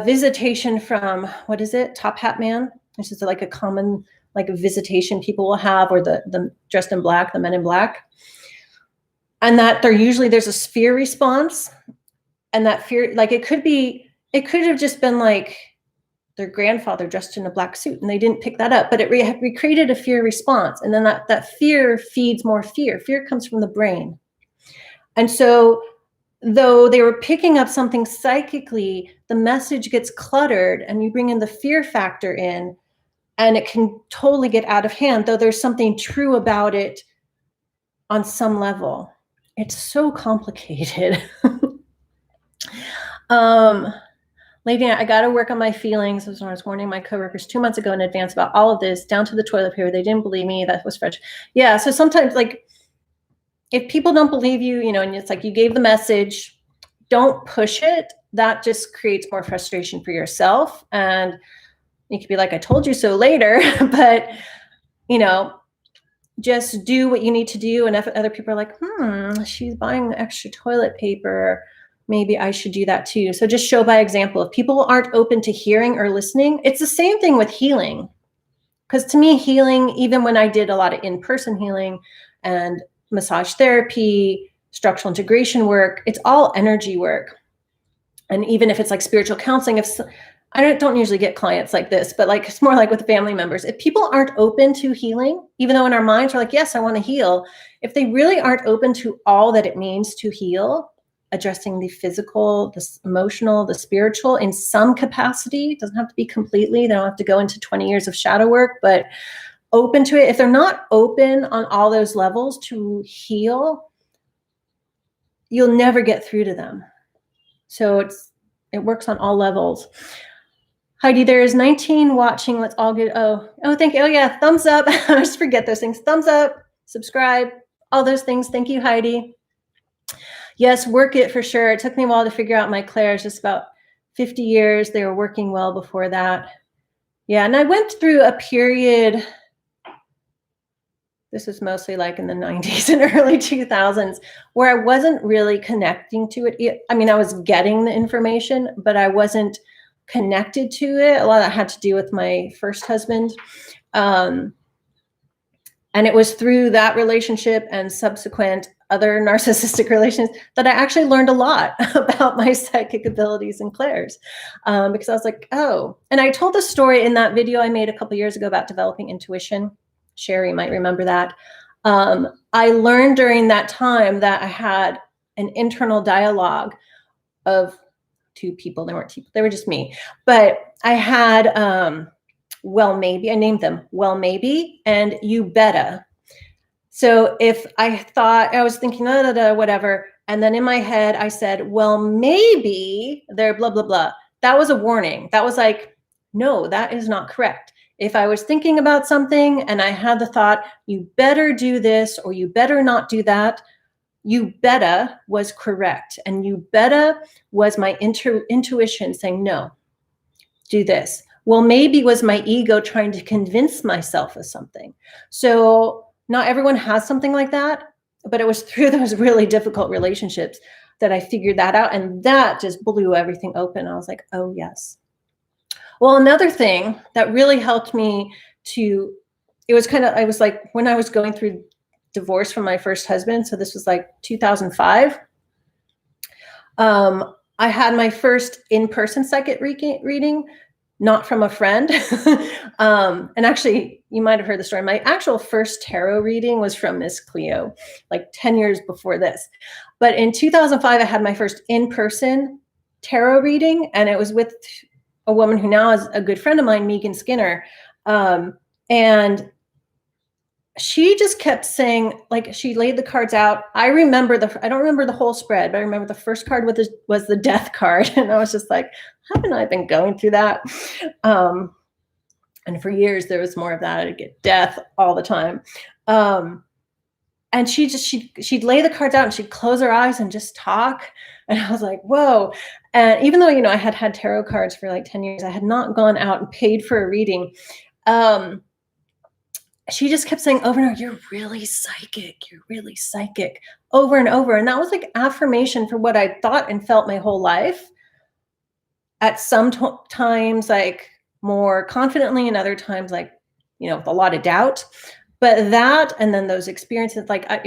visitation from, what is it, Top Hat Man, which is like a common like a visitation people will have, or the dressed in black, the men in black, and that there's a fear response, and that fear, like it could have just been like their grandfather dressed in a black suit and they didn't pick that up, but it recreated a fear response. And then that fear feeds more fear. Fear comes from the brain. And so though they were picking up something psychically, the message gets cluttered and you bring in the fear factor in, and it can totally get out of hand, though there's something true about it on some level. It's so complicated. Lady, I got to work on my feelings. As I was warning my coworkers 2 months ago in advance about all of this, down to the toilet paper. They didn't believe me. That was fresh. Yeah. So sometimes, like, if people don't believe you, and it's like you gave the message, don't push it. That just creates more frustration for yourself. And you could be like, I told you so later, but, just do what you need to do. And if other people are like, she's buying extra toilet paper, maybe I should do that too. So just show by example. If people aren't open to hearing or listening, it's the same thing with healing. Because to me, healing, even when I did a lot of in-person healing and massage therapy, structural integration work, it's all energy work. And even if it's like spiritual counseling, I don't usually get clients like this, but like it's more like with family members. If people aren't open to healing, even though in our minds we're like, yes, I want to heal. If they really aren't open to all that it means to heal, addressing the physical, the emotional, the spiritual in some capacity, it doesn't have to be completely, they don't have to go into 20 years of shadow work, but open to it. If they're not open on all those levels to heal, you'll never get through to them. So it works on all levels. Heidi, there is 19 watching. Let's all get, oh, thank you. Oh yeah, thumbs up. I just forget those things. Thumbs up, subscribe, all those things. Thank you, Heidi. Yes, work it for sure. It took me a while to figure out my clairs, just about 50 years. They were working well before that. Yeah, and I went through a period, this was mostly like in the 90s and early 2000s, where I wasn't really connecting to it. I mean, I was getting the information, but I wasn't connected to it. A lot of that had to do with my first husband. And it was through that relationship and subsequent other narcissistic relations that I actually learned a lot about my psychic abilities and clairs, because I was like, oh, and I told the story in that video I made a couple years ago about developing intuition. Sherry might remember that. I learned during that time that I had an internal dialogue of two people. They weren't two, they were just me. But I had, well, maybe, I named them, well, maybe, and you betta. So if I thought, I was thinking, whatever, and then in my head, I said, well, maybe they're blah, blah, blah. That was a warning. That was like, no, that is not correct. If I was thinking about something and I had the thought, you better do this or you better not do that, you betta was correct. And you betta was my intuition saying, no, do this. Well, maybe was my ego trying to convince myself of something. So not everyone has something like that, but it was through those really difficult relationships that I figured that out. And that just blew everything open. I was like, oh, yes. Well, another thing that really helped me it was kind of, I was like, when I was going through divorce from my first husband, so this was like 2005, I had my first in-person psychic reading, not from a friend. And actually, you might have heard the story. My actual first tarot reading was from Miss Cleo, like 10 years before this. But in 2005, I had my first in-person tarot reading, and it was with a woman who now is a good friend of mine, Megan Skinner. And she just kept saying, like, she laid the cards out. I don't remember the whole spread, but I remember the first card was the death card. And I was just like, haven't I been going through that? And for years there was more of that. I'd get death all the time. And she'd lay the cards out and she'd close her eyes and just talk. And I was like, whoa. And even though, I had tarot cards for like 10 years, I had not gone out and paid for a reading. She just kept saying over and over, you're really psychic, over and over. And that was like affirmation for what I thought and felt my whole life. At some times, like more confidently, and other times, like, with a lot of doubt. But that, and then those experiences, like I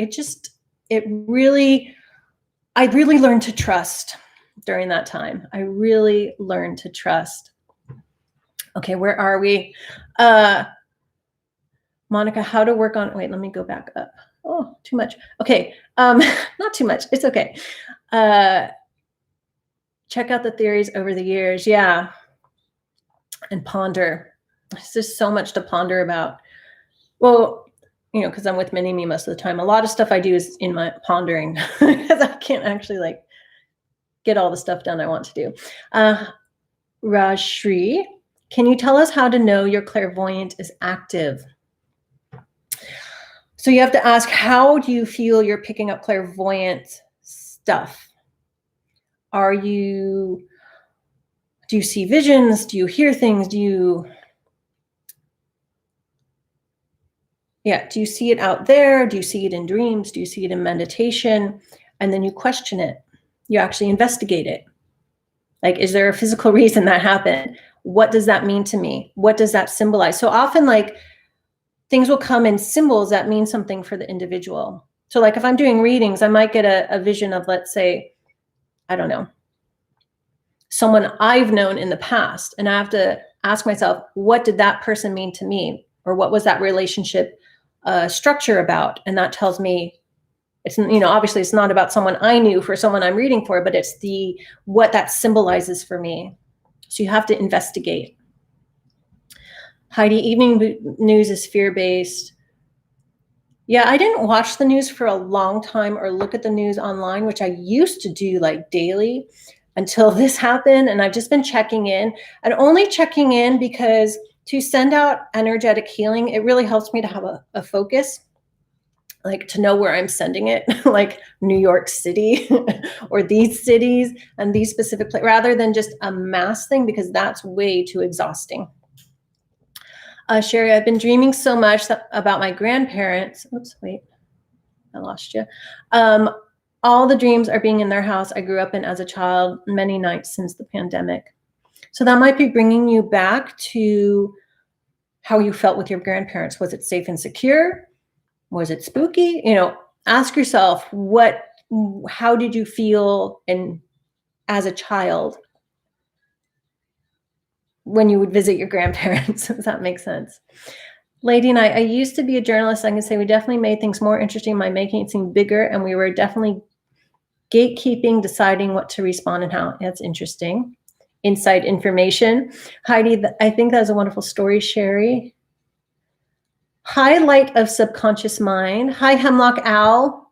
really learned to trust during that time. I really learned to trust. Okay, where are we? Monica, how to work on, wait, let me go back up. Oh, too much. Okay, not too much, it's okay. Check out the theories over the years, yeah. And ponder. There's just so much to ponder about. Well, because I'm with Mini-Me most of the time. A lot of stuff I do is in my pondering because I can't actually like get all the stuff done I want to do. Rajshri, can you tell us how to know your clairvoyant is active? So you have to ask, how do you feel you're picking up clairvoyant stuff? Do you see visions? Do you hear things? Do you see it out there? Do you see it in dreams? Do you see it in meditation? And then you question it. You actually investigate it. Like, is there a physical reason that happened? What does that mean to me? What does that symbolize? So often, like, things will come in symbols that mean something for the individual. So like if I'm doing readings, I might get a vision of, let's say, I don't know, someone I've known in the past. And I have to ask myself, what did that person mean to me? Or what was that relationship structure about? And that tells me, it's, obviously it's not about someone I knew for someone I'm reading for, but it's what that symbolizes for me. So you have to investigate. Heidi, evening news is fear-based. Yeah, I didn't watch the news for a long time or look at the news online, which I used to do like daily until this happened. And I've just been checking in, and only checking in because to send out energetic healing, it really helps me to have a focus, like to know where I'm sending it, like New York City or these cities and these specific places, rather than just a mass thing, because that's way too exhausting. Sherry, I've been dreaming so much about my grandparents. Oops, wait, I lost you. All the dreams are being in their house I grew up in as a child, many nights since the pandemic. So that might be bringing you back to how you felt with your grandparents. Was it safe and secure? Was it spooky? Ask yourself, how did you feel as a child when you would visit your grandparents? Does that make sense? Lady and I used to be a journalist. I can say we definitely made things more interesting by making it seem bigger, and we were definitely gatekeeping, deciding what to respond and how. That's interesting. Inside information. Heidi, I think that's a wonderful story, Sherry. Highlight of subconscious mind. Hi, Hemlock Owl.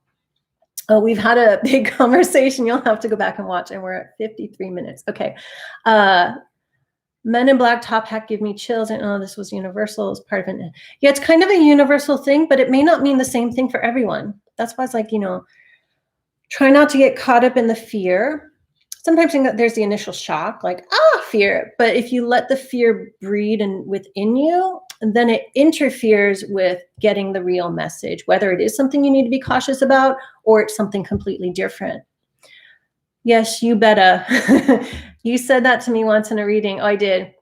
Oh, we've had a big conversation. You'll have to go back and watch, and we're at 53 minutes. Okay. Men in Black top hat give me chills. And this was universal as part of it. Yeah, it's kind of a universal thing, but it may not mean the same thing for everyone. That's why it's like, try not to get caught up in the fear. Sometimes there's the initial shock, like, fear. But if you let the fear breed within you, then it interferes with getting the real message, whether it is something you need to be cautious about or it's something completely different. Yes, you better. You said that to me once in a reading. Oh, I did.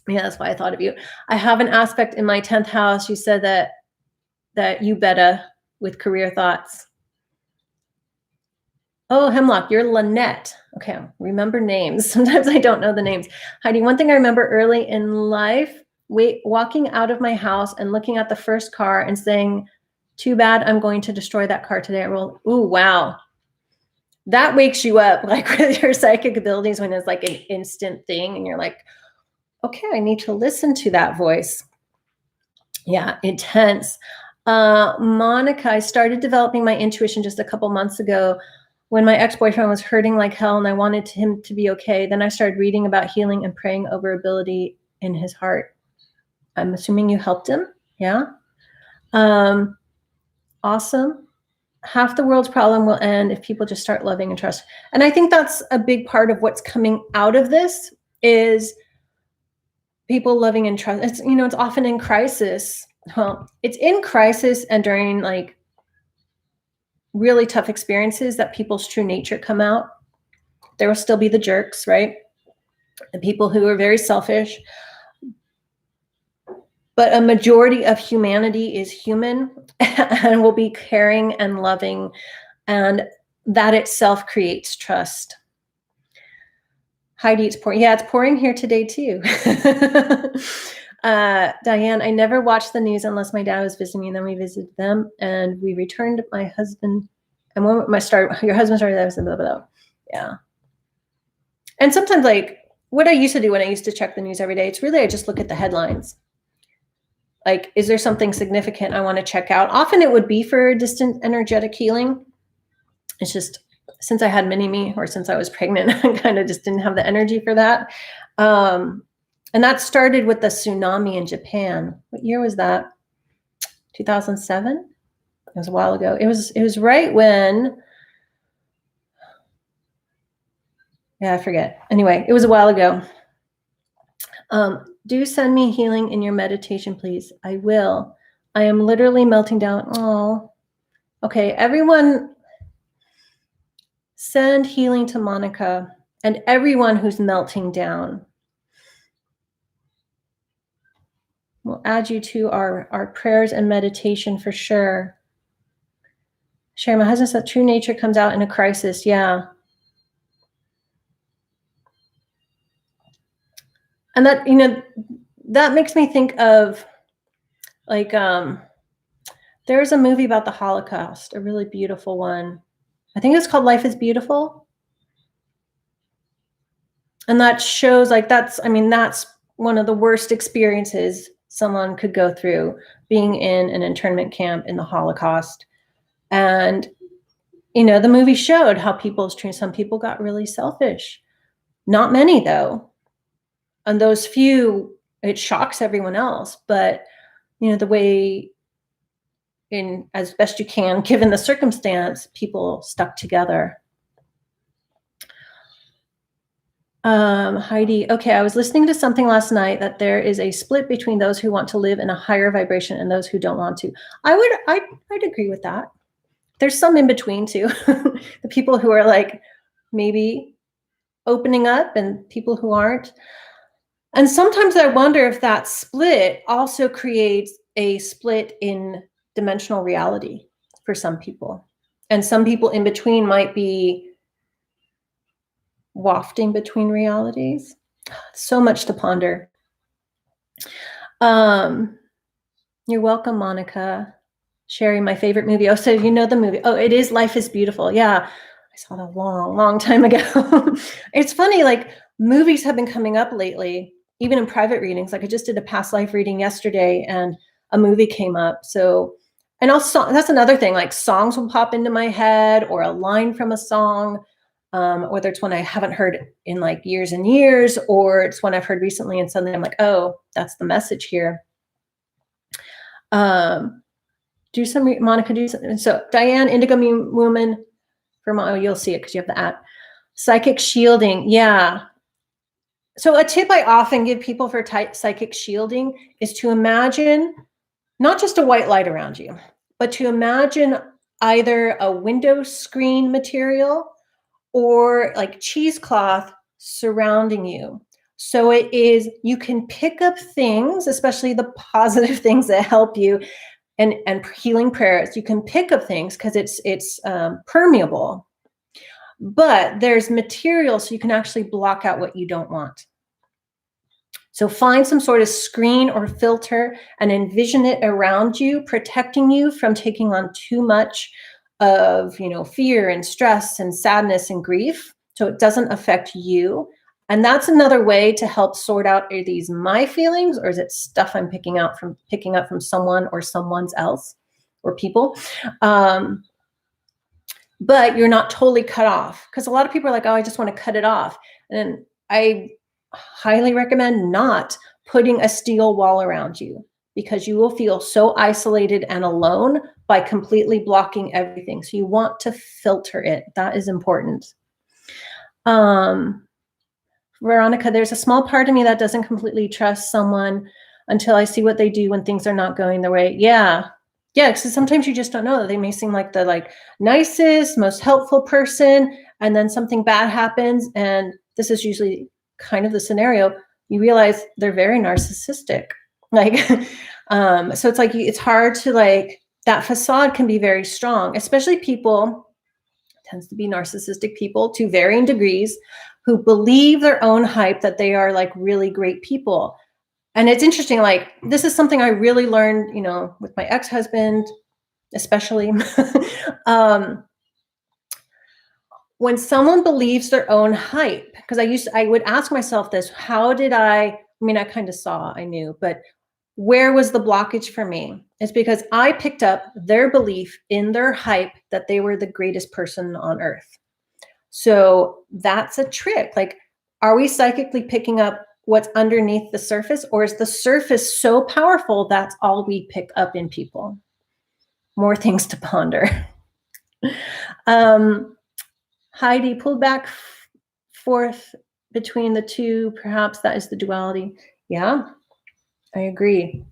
Yeah, that's why I thought of you. I have an aspect in my 10th house. You said that you better with career thoughts. Oh, Hemlock, you're Lynette. Okay, remember names. Sometimes I don't know the names. Heidi, one thing I remember early in life, walking out of my house and looking at the first car and saying, too bad I'm going to destroy that car today. I rolled, ooh, wow. that wakes you up like with your psychic abilities when it's like an instant thing and you're like, okay, I need to listen to that voice. Yeah, intense. Monica, I started developing my intuition just a couple months ago when my ex-boyfriend was hurting like hell and I wanted him to be okay. Then I started reading about healing and praying over ability in his heart. I'm assuming you helped him. Yeah. Awesome. Half the world's problem will end if people just start loving and trust. And I think that's a big part of what's coming out of this is people loving and trust. It's, you know, it's often in crisis. Well, it's in crisis and during like really tough experiences that people's true nature come out. There will still be the jerks, right? The people who are very selfish. But a majority of humanity is human and will be caring and loving. And that itself creates trust. Heidi, it's pouring. Yeah, it's pouring here today too. Diane, I never watched the news unless my dad was visiting me, and then we visited them, and we returned my husband. And when your husband started that, blah, blah, blah. Yeah. And sometimes, like, what I used to do when I used to check the news every day, it's really, I just look at the headlines. Like, is there something significant I want to check out? Often it would be for distant energetic healing. It's just, since I had mini-me or since I was pregnant, I kind of just didn't have the energy for that. And that started with the tsunami in Japan. What year was that? 2007? It was a while ago. It was right when, yeah, I forget. Anyway, it was a while ago. Do send me healing in your meditation, please. I will. I am literally melting down. Oh, okay. Everyone send healing to Monica and everyone who's melting down. We'll add you to our prayers and meditation for sure. Sherry, my husband said true nature comes out in a crisis. Yeah. And that, you know, that makes me think of like, there's a movie about the Holocaust, a really beautiful one. I think it's called Life is Beautiful. And that shows like, that's one of the worst experiences someone could go through, being in an internment camp in the Holocaust. And, you know, the movie showed how some people got really selfish. Not many though. And those few, it shocks everyone else. But, you know, the way as best you can, given the circumstance, people stuck together. Heidi, okay, I was listening to something last night that there is a split between those who want to live in a higher vibration and those who don't want to. I'd agree with that. There's some in between too. The people who are like maybe opening up and people who aren't. And sometimes I wonder if that split also creates a split in dimensional reality for some people. And some people in between might be wafting between realities. So much to ponder. You're welcome, Monica. Sherry, my favorite movie. Oh, so you know the movie. Oh, it is Life is Beautiful. Yeah. I saw that a long, long time ago. It's funny, like movies have been coming up lately, even in private readings. Like I just did a past life reading yesterday and a movie came up. So, and also that's another thing, like songs will pop into my head or a line from a song, whether it's one I haven't heard in like years and years, or it's one I've heard recently and suddenly I'm like, oh, that's the message here. Monica, do something. So Diane, Indigo Woman, you'll see it because you have the app. Psychic shielding. Yeah. So a tip I often give people for psychic shielding is to imagine not just a white light around you, but to imagine either a window screen material or like cheesecloth surrounding you. So it is, you can pick up things, especially the positive things that help you, and healing prayers. You can pick up things because it's permeable, but there's material so you can actually block out what you don't want. So find some sort of screen or filter and envision it around you, protecting you from taking on too much of, fear and stress and sadness and grief. So it doesn't affect you. And that's another way to help sort out, are these my feelings, or is it stuff I'm picking up from someone or someone's else or people? But you're not totally cut off, because a lot of people are like, oh, I just want to cut it off. And I highly recommend not putting a steel wall around you, because you will feel so isolated and alone by completely blocking everything. So you want to filter it. That is important. Veronica, there's a small part of me that doesn't completely trust someone until I see what they do when things are not going their way. Yeah. Because sometimes you just don't know. They may seem like the nicest, most helpful person, and then something bad happens, and this is usually kind of the scenario. You realize they're very narcissistic. So it's it's hard to that facade can be very strong, especially people, tends to be narcissistic people to varying degrees, who believe their own hype that they are really great people. And it's interesting, this is something I really learned, with my ex-husband, especially. When someone believes their own hype, because I would ask myself this, how did I kind of saw, I knew, but where was the blockage for me? It's because I picked up their belief in their hype that they were the greatest person on earth. So that's a trick. Are we psychically picking up what's underneath the surface, or is the surface so powerful that's all we pick up in people? More things to ponder. Heidi, pull back forth between the two. Perhaps that is the duality. Yeah, I agree.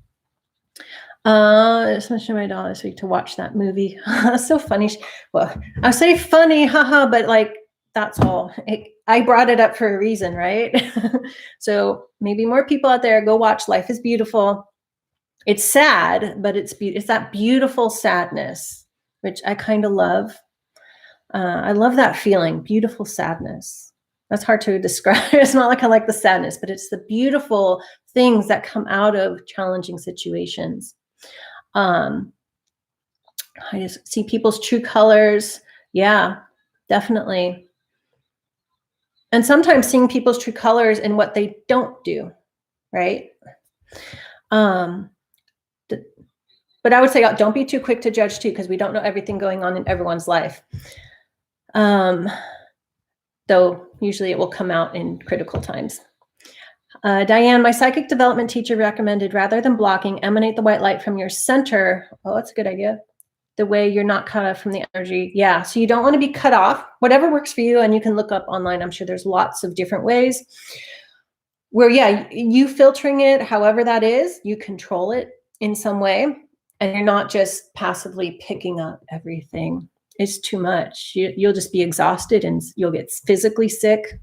It's mentioned my daughter this week to watch that movie. So funny. Well, I say funny, haha, but that's all. I brought it up for a reason, right? So maybe more people out there, go watch Life is Beautiful. It's sad, but it's that beautiful sadness, which I kind of love. I love that feeling, beautiful sadness. That's hard to describe. It's not like I like the sadness, but it's the beautiful things that come out of challenging situations. I just see people's true colors. Yeah, definitely. And sometimes seeing people's true colors in what they don't do, right? But I would say don't be too quick to judge too, because we don't know everything going on in everyone's life. Though usually it will come out in critical times. Diane, my psychic development teacher recommended, rather than blocking, emanate the white light from your center. Oh, that's a good idea. The way you're not cut off from the energy. Yeah, so you don't want to be cut off. Whatever works for you, and you can look up online. I'm sure there's lots of different ways where, you filtering it, however that is, you control it in some way, and you're not just passively picking up everything. It's too much. You'll just be exhausted, and you'll get physically sick.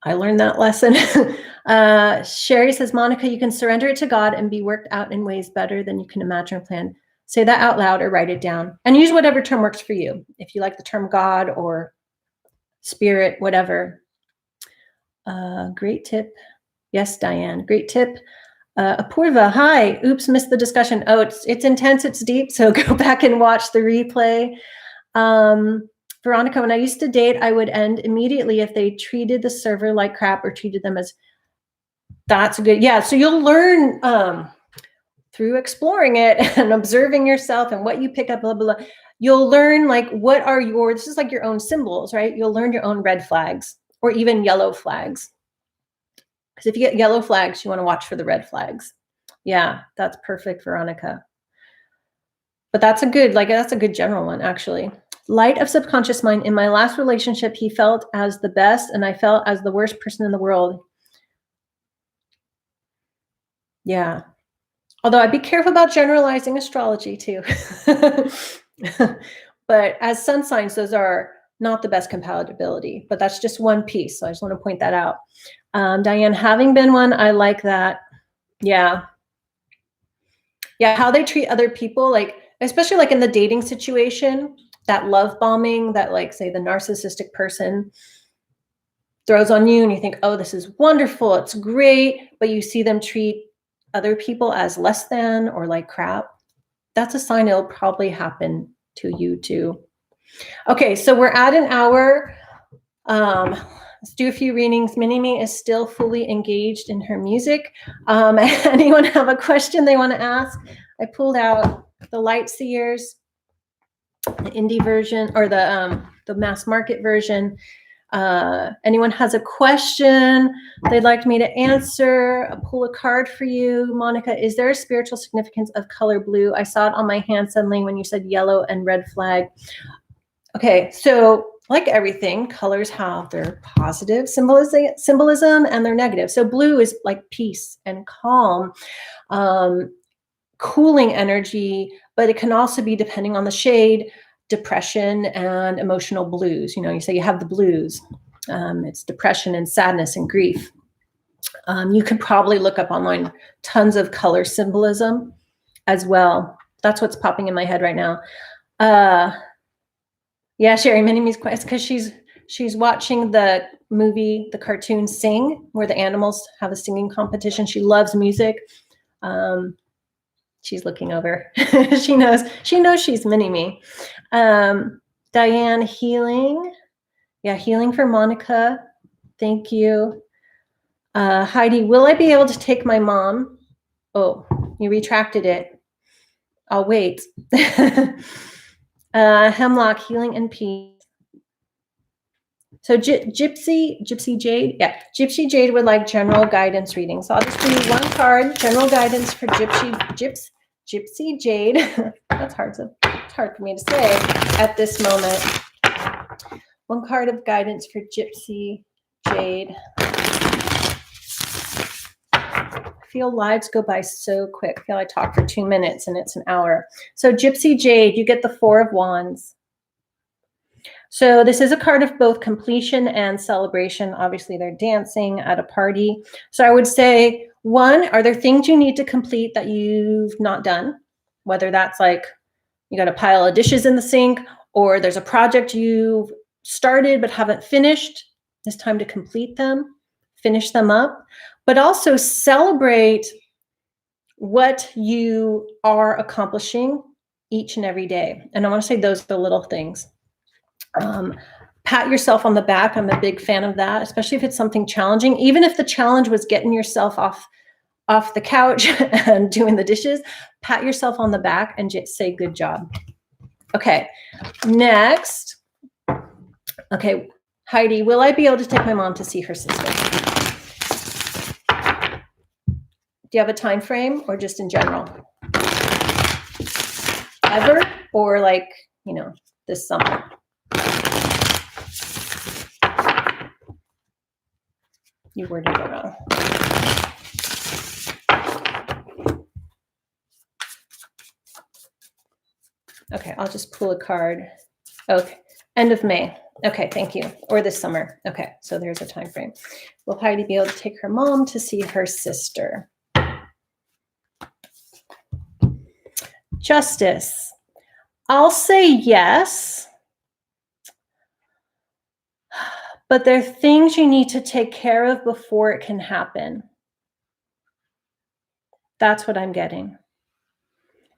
I learned that lesson. Sherry says, Monica, you can surrender it to God and be worked out in ways better than you can imagine or plan. Say that out loud or write it down, and use whatever term works for you. If you like the term God or spirit, whatever. Great tip. Yes, Diane, great tip. Apurva, hi. Oops, missed the discussion. Oh, it's intense, it's deep, so go back and watch the replay. Veronica, when I used to date, I would end immediately if they treated the server like crap or treated them as, that's good. Yeah, so you'll learn through exploring it and observing yourself and what you pick up, blah, blah, blah. You'll learn what are this is like your own symbols, right? You'll learn your own red flags or even yellow flags. Because if you get yellow flags, you want to watch for the red flags. Yeah, that's perfect, Veronica. But that's a good general one, actually. Light of subconscious mind. In my last relationship, he felt as the best and I felt as the worst person in the world. Yeah. Although I'd be careful about generalizing astrology too. But as sun signs, those are not the best compatibility, but that's just one piece. So I just want to point that out. Diane, having been one, I like that. Yeah. Yeah, how they treat other people, especially in the dating situation, that love bombing that say the narcissistic person throws on you and you think, oh, this is wonderful, it's great, but you see them treat other people as less than or like crap. That's a sign it'll probably happen to you too. Okay, so we're at an hour. Let's do a few readings. Mini-Me is still fully engaged in her music. Anyone have a question they want to ask? I pulled out the Light Seers, the indie version, or the mass market version. Anyone has a question they'd like me to answer? I'll pull a card for you. Monica, is there a spiritual significance of color blue? I saw it on my hand suddenly when you said yellow and red flag. Okay, so like everything, colors have their positive symbolism and their negative. So blue is like peace and calm, cooling energy, but it can also be, depending on the shade, depression and emotional blues. You know, you say you have the blues. It's depression and sadness and grief. You could probably look up online tons of color symbolism as well. That's what's popping in my head right now. Yeah, Sherry, Mini-Me's quest, because she's watching the movie, the cartoon Sing, where the animals have a singing competition. She loves music. She's looking over. She knows she's Mini-Me. Diane, healing. Yeah, healing for Monica. Thank you. Heidi, will I be able to take my mom? Oh, you retracted it. I'll wait. Hemlock, healing and peace. So Gypsy Jade, yeah, Gypsy Jade would like general guidance reading. So I'll just do one card, general guidance for Gypsy Jade. It's hard for me to say at this moment. One card of guidance for Gypsy Jade. I feel lives go by so quick. I feel I talk for 2 minutes and it's an hour. So Gypsy Jade, you get the Four of Wands. So this is a card of both completion and celebration. Obviously, they're dancing at a party. So I would say, one, are there things you need to complete that you've not done? Whether that's like you got a pile of dishes in the sink, or there's a project you've started but haven't finished. It's time to complete them, finish them up, but also celebrate what you are accomplishing each and every day. And I want to say those are the little things. Pat yourself on the back. I'm a big fan of that, especially if it's something challenging. Even if the challenge was getting yourself off the couch and doing the dishes, pat yourself on the back and just say, good job. Okay, next. Okay, Heidi, will I be able to take my mom to see her sister? Do you have a time frame or just in general? Ever or like, you know, this summer? You worded it wrong. Okay, I'll just pull a card. Okay, end of May. Okay, thank you. Or this summer. Okay, so there's a time frame. Will Heidi be able to take her mom to see her sister? Justice. I'll say yes. But there are things you need to take care of before it can happen. That's what I'm getting.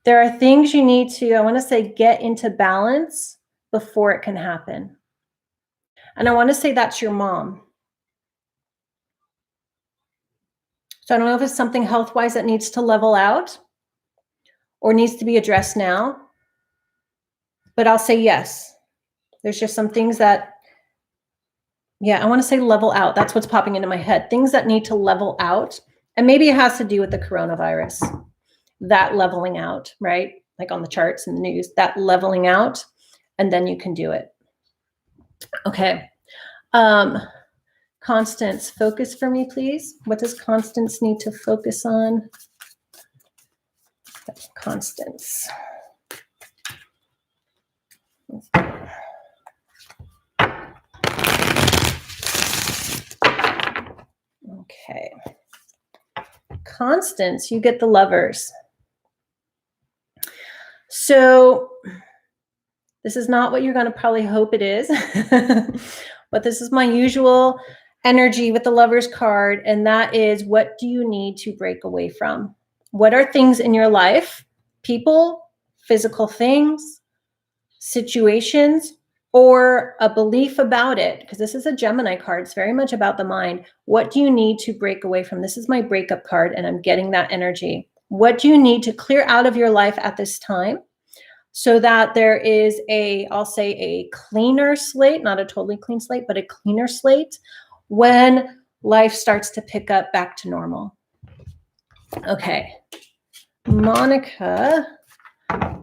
There are things you need to, I want to say, get into balance before it can happen. And I want to say that's your mom. So I don't know if it's something health-wise that needs to level out or needs to be addressed now. But I'll say yes. There's just some things that, yeah, I want to say level out. That's what's popping into my head. Things that need to level out. And maybe it has to do with the coronavirus. That leveling out, right? Like on the charts and the news, that leveling out, and then you can do it. Okay. Constance, focus for me, please. What does Constance need to focus on? Constance. Okay. Constance, you get the Lovers. So this is not what you're going to probably hope it is, but this is my usual energy with the Lovers card, and that is, what do you need to break away from? What are things in your life, people, physical things, situations or a belief about it, because this is a Gemini card, it's very much about the mind. What do you need to break away from? This is my breakup card, and I'm getting that energy. What do you need to clear out of your life at this time so that there is I'll say a cleaner slate, not a totally clean slate, but a cleaner slate when life starts to pick up back to normal? Okay, Monica,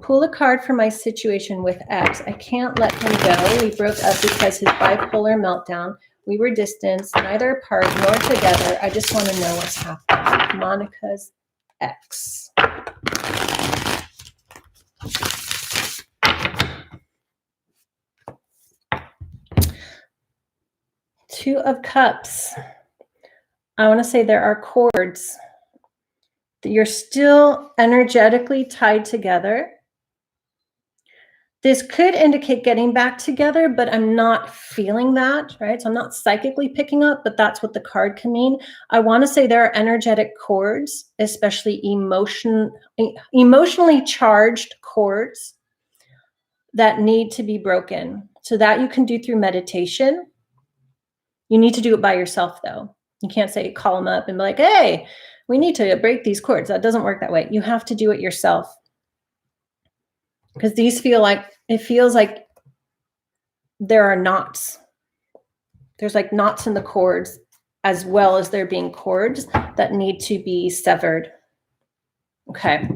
pull a card for my situation with X. I can't let him go. We broke up because his bipolar meltdown. We were distanced, neither apart nor together. I just want to know what's happening. Monica's X. Two of Cups. I want to say there are cords. You're still energetically tied together. This could indicate getting back together, but I'm not feeling that, right? So I'm not psychically picking up, but that's what the card can mean. I want to say there are energetic cords, especially emotionally charged cords that need to be broken. So that you can do through meditation. You need to do it by yourself, though. You can't say, call them up and be like, hey, we need to break these cords. That doesn't work that way. You have to do it yourself. Because these it feels like there are knots. There's like knots in the cords, as well as there being cords that need to be severed. Okay.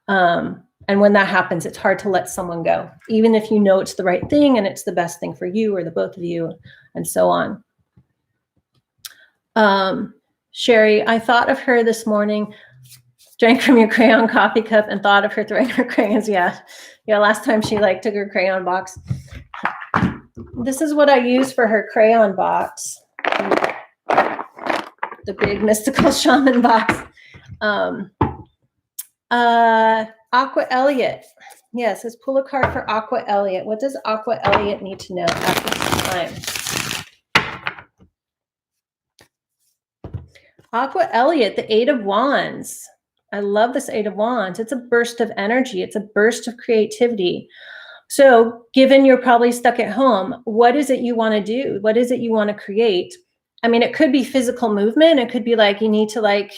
And when that happens, it's hard to let someone go, even if you know it's the right thing and it's the best thing for you or the both of you, and so on. Sherry, I thought of her this morning, drank from your crayon coffee cup and thought of her throwing her crayons. Yeah. Last time she took her crayon box. This is what I use for her crayon box. The big mystical shaman box. Aqua Elliot. Yes, let's pull a card for Aqua Elliot. What does Aqua Elliot need to know at this time? Aqua Elliot, the Eight of Wands. I love this Eight of Wands. It's a burst of energy. It's a burst of creativity. So given you're probably stuck at home, what is it you want to do? What is it you want to create? I mean, it could be physical movement. It could be you need to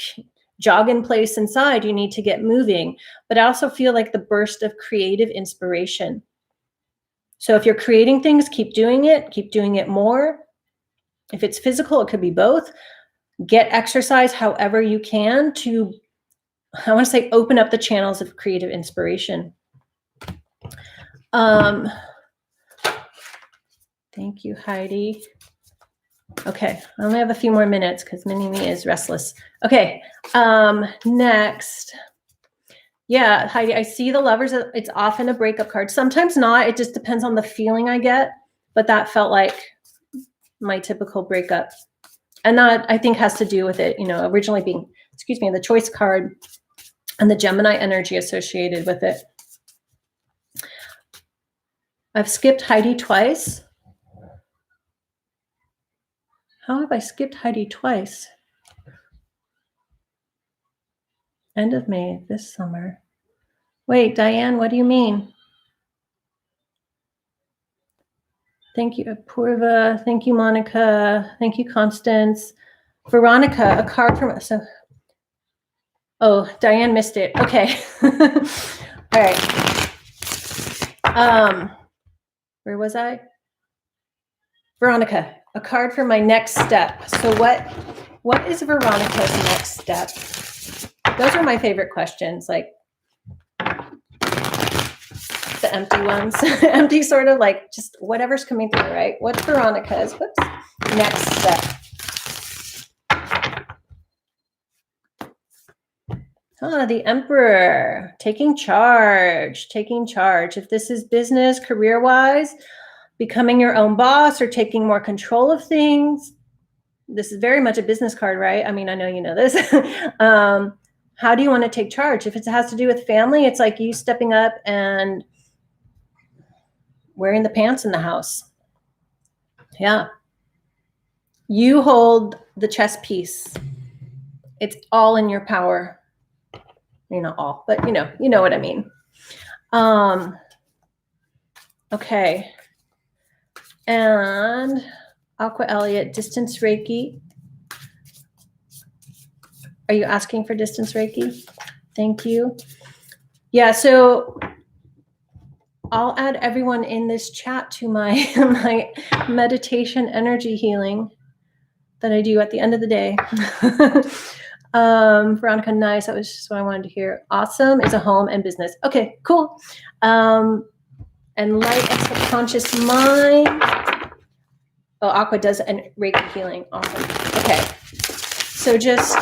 jog in place inside. You need to get moving. But I also feel like the burst of creative inspiration. So if you're creating things, keep doing it more. If it's physical, it could be both. Get exercise however you can to, I want to say, open up the channels of creative inspiration. Thank you, Heidi. Okay, I only have a few more minutes because Mini-Me is restless. Okay, next. Yeah, Heidi, I see the Lovers. It's often a breakup card. Sometimes not. It just depends on the feeling I get. But that felt like my typical breakup. And that, I think, has to do with it, originally being, the choice card and the Gemini energy associated with it. I've skipped Heidi twice. How have I skipped Heidi twice? End of May, this summer. Wait, Diane, what do you mean? Thank you, Apurva. Thank you, Monica. Thank you, Constance. Veronica, a card from... Oh, Diane missed it. Okay. All right. Where was I? Veronica, a card for my next step. So what is Veronica's next step? Those are my favorite questions, the empty ones. Empty sort of just whatever's coming through, right? What's Veronica's next step? The Emperor, taking charge. If this is business, career-wise, becoming your own boss or taking more control of things. This is very much a business card, right? I mean, I know you know this. How do you want to take charge? If it has to do with family, it's like you stepping up and wearing the pants in the house. Yeah. You hold the chess piece. It's all in your power. Not all, but you know what I mean. Okay. And Aqua Elliott, distance Reiki. Are you asking for distance Reiki? Thank you. Yeah, so I'll add everyone in this chat to my, my meditation energy healing that I do at the end of the day. Veronica, nice. That was just what I wanted to hear. Awesome. It's a home and business. Okay, cool. And light and subconscious mind. Oh, Aqua does an Reiki healing. Awesome. Okay. So just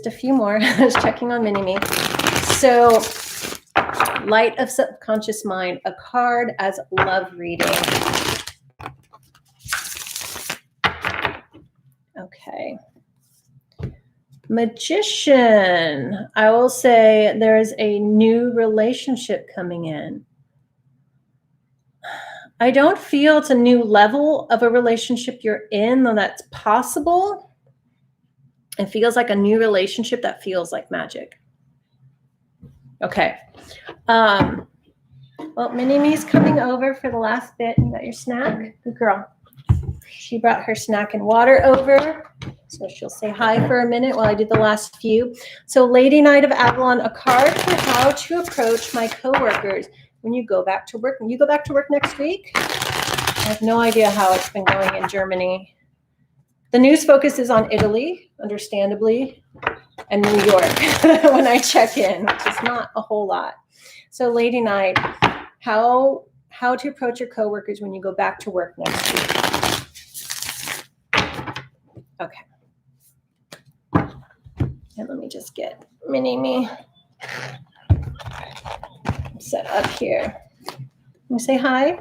a few more. I was checking on Mini-Me. So light of subconscious mind, a card as love reading. Okay. Magician. I will say there's a new relationship coming in. I don't feel it's a new level of a relationship you're in, though that's possible. It feels like a new relationship that feels like magic. Okay. Well, Mini-Me's coming over for the last bit. You got your snack? Good girl. She brought her snack and water over. So she'll say hi for a minute while I do the last few. So Lady Knight of Avalon, a card for how to approach my coworkers when you go back to work. When you go back to work next week, I have no idea how it's been going in Germany. The news focus is on Italy, understandably, and New York when I check in, which is not a whole lot. So Lady Knight, how to approach your coworkers when you go back to work next week. Okay. And let me just get Mini-Me set up here. You say hi?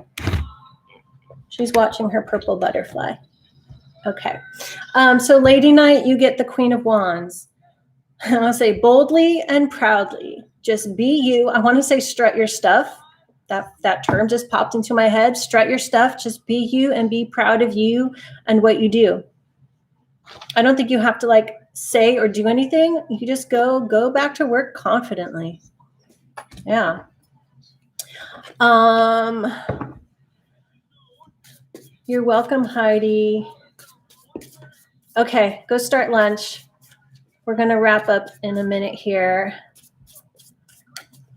She's watching her purple butterfly. Okay. So Lady Knight, you get the Queen of Wands. I'll say boldly and proudly. Just be you. I want to say strut your stuff. That term just popped into my head. Strut your stuff. Just be you and be proud of you and what you do. I don't think you have to like say or do anything. You just go back to work confidently. Yeah. You're welcome, Heidi. Okay, go start lunch. We're going to wrap up in a minute here.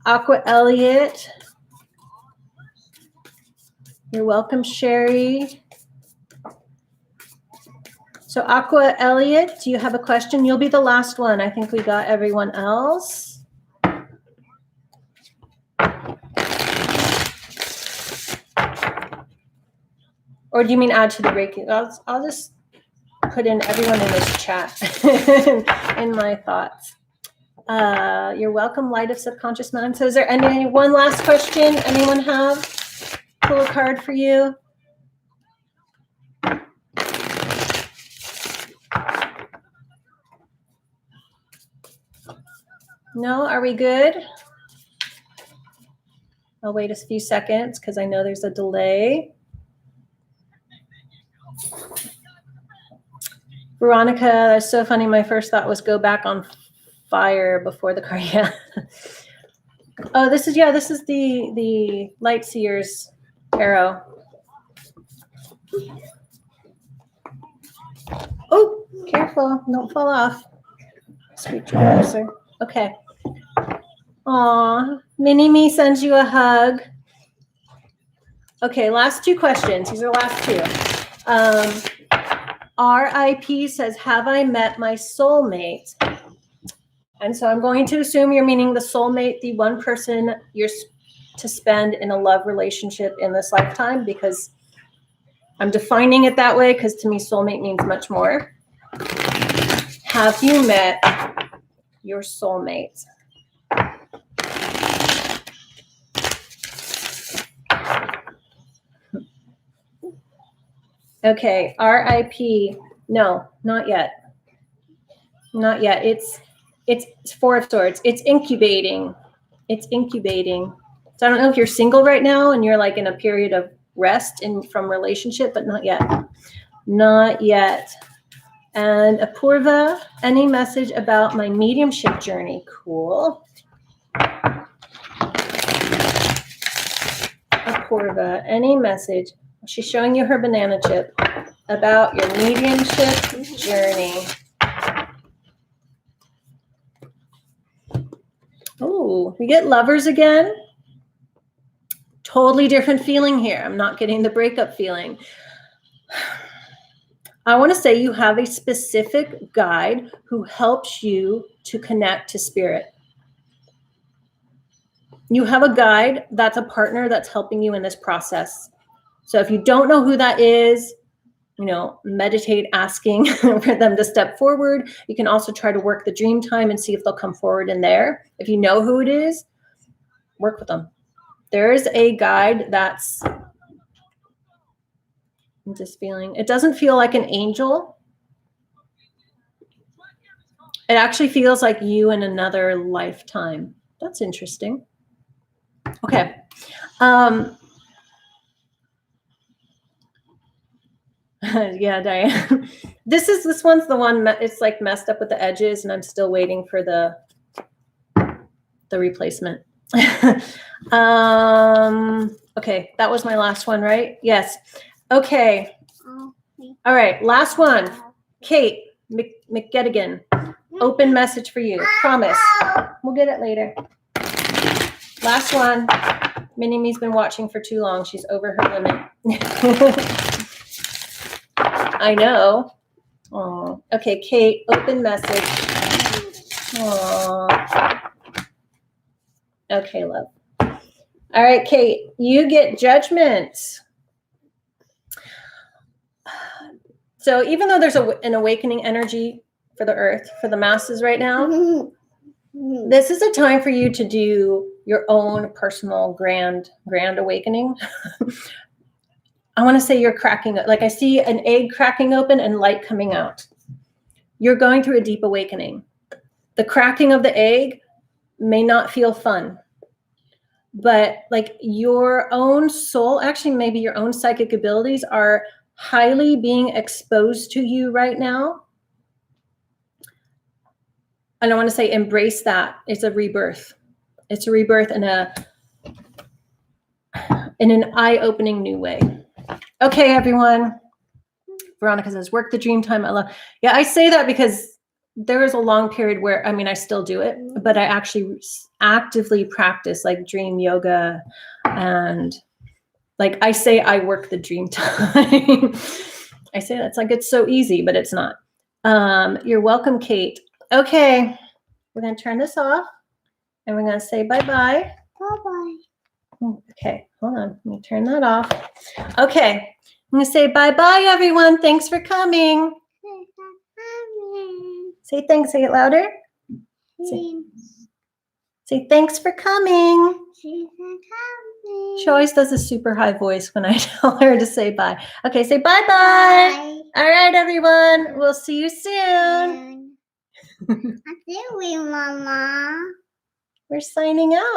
Aqua Elliott. You're welcome, Sherry. So Aqua Elliott, do you have a question? You'll be the last one. I think we got everyone else. Or do you mean add to the Reiki? I'll just put in everyone in this chat in my thoughts. You're welcome, Light of Subconscious Mind. So is there one last question anyone have? Pull a card for you. No, are we good? I'll wait a few seconds because I know there's a delay. Veronica, that's so funny. My first thought was go back on fire before the car. Yeah. Oh, this is the Light Seer's arrow. Oh, careful. Don't fall off. Sweet closer. Okay. Aw, Mini-Me sends you a hug. Okay, last two questions. These are the last two. RIP says, have I met my soulmate? And so I'm going to assume you're meaning the soulmate, the one person you're to spend in a love relationship in this lifetime, because I'm defining it that way because to me soulmate means much more. Have you met your soulmate? Okay, RIP. No, not yet. Not yet. It's Four of Swords. It's incubating. It's incubating. So I don't know if you're single right now and you're like in a period of rest from relationship, but not yet. Not yet. And Apurva, any message about my mediumship journey? Cool. Corva, any message? She's showing you her banana chip about your mediumship journey. Oh, we get Lovers again. Totally different feeling here. I'm not getting the breakup feeling. I want to say you have a specific guide who helps you to connect to spirit. You have a guide that's a partner that's helping you in this process. So if you don't know who that is, meditate asking for them to step forward. You can also try to work the dream time and see if they'll come forward in there. If you know who it is, work with them. There's a guide that's, I'm just feeling, it doesn't feel like an angel. It actually feels like you in another lifetime. That's interesting. Okay. Yeah, Diane. This one's the one, it's like messed up with the edges, and I'm still waiting for the replacement. Okay, that was my last one, right? Yes. Okay. All right, last one. Kate McGettigan. Open message for you. Promise. We'll get it later. Last one. Minnie-Me's been watching for too long. She's over her limit. I know. Oh, okay, Kate, open message. Oh. Okay, love. All right, Kate, you get Judgment. So even though there's an awakening energy for the earth, for the masses right now, this is a time for you to do your own personal grand awakening. I want to say you're cracking, like I see an egg cracking open and light coming out. You're going through a deep awakening. The cracking of the egg may not feel fun, but like your own soul, actually maybe your own psychic abilities are highly being exposed to you right now. And I want to say embrace that. It's a rebirth. It's a rebirth in an eye-opening new way. Okay, everyone. Veronica says, work the dream time. Yeah, I say that because there was a long period where, I still do it, but I actually actively practice like dream yoga. And like I say, I work the dream time. I say that's like, it's so easy, but it's not. You're welcome, Kate. Okay, we're going to turn this off and we're going to say bye-bye. Bye-bye. Okay, hold on. Let me turn that off. Okay, I'm going to say bye-bye, everyone. Thanks for coming. Say thanks. Say it louder. Say thanks for coming. She always does a super high voice when I tell her to say bye. Okay, say bye-bye. Bye. All right, everyone. We'll see you soon. I see you, Mama. We're signing out.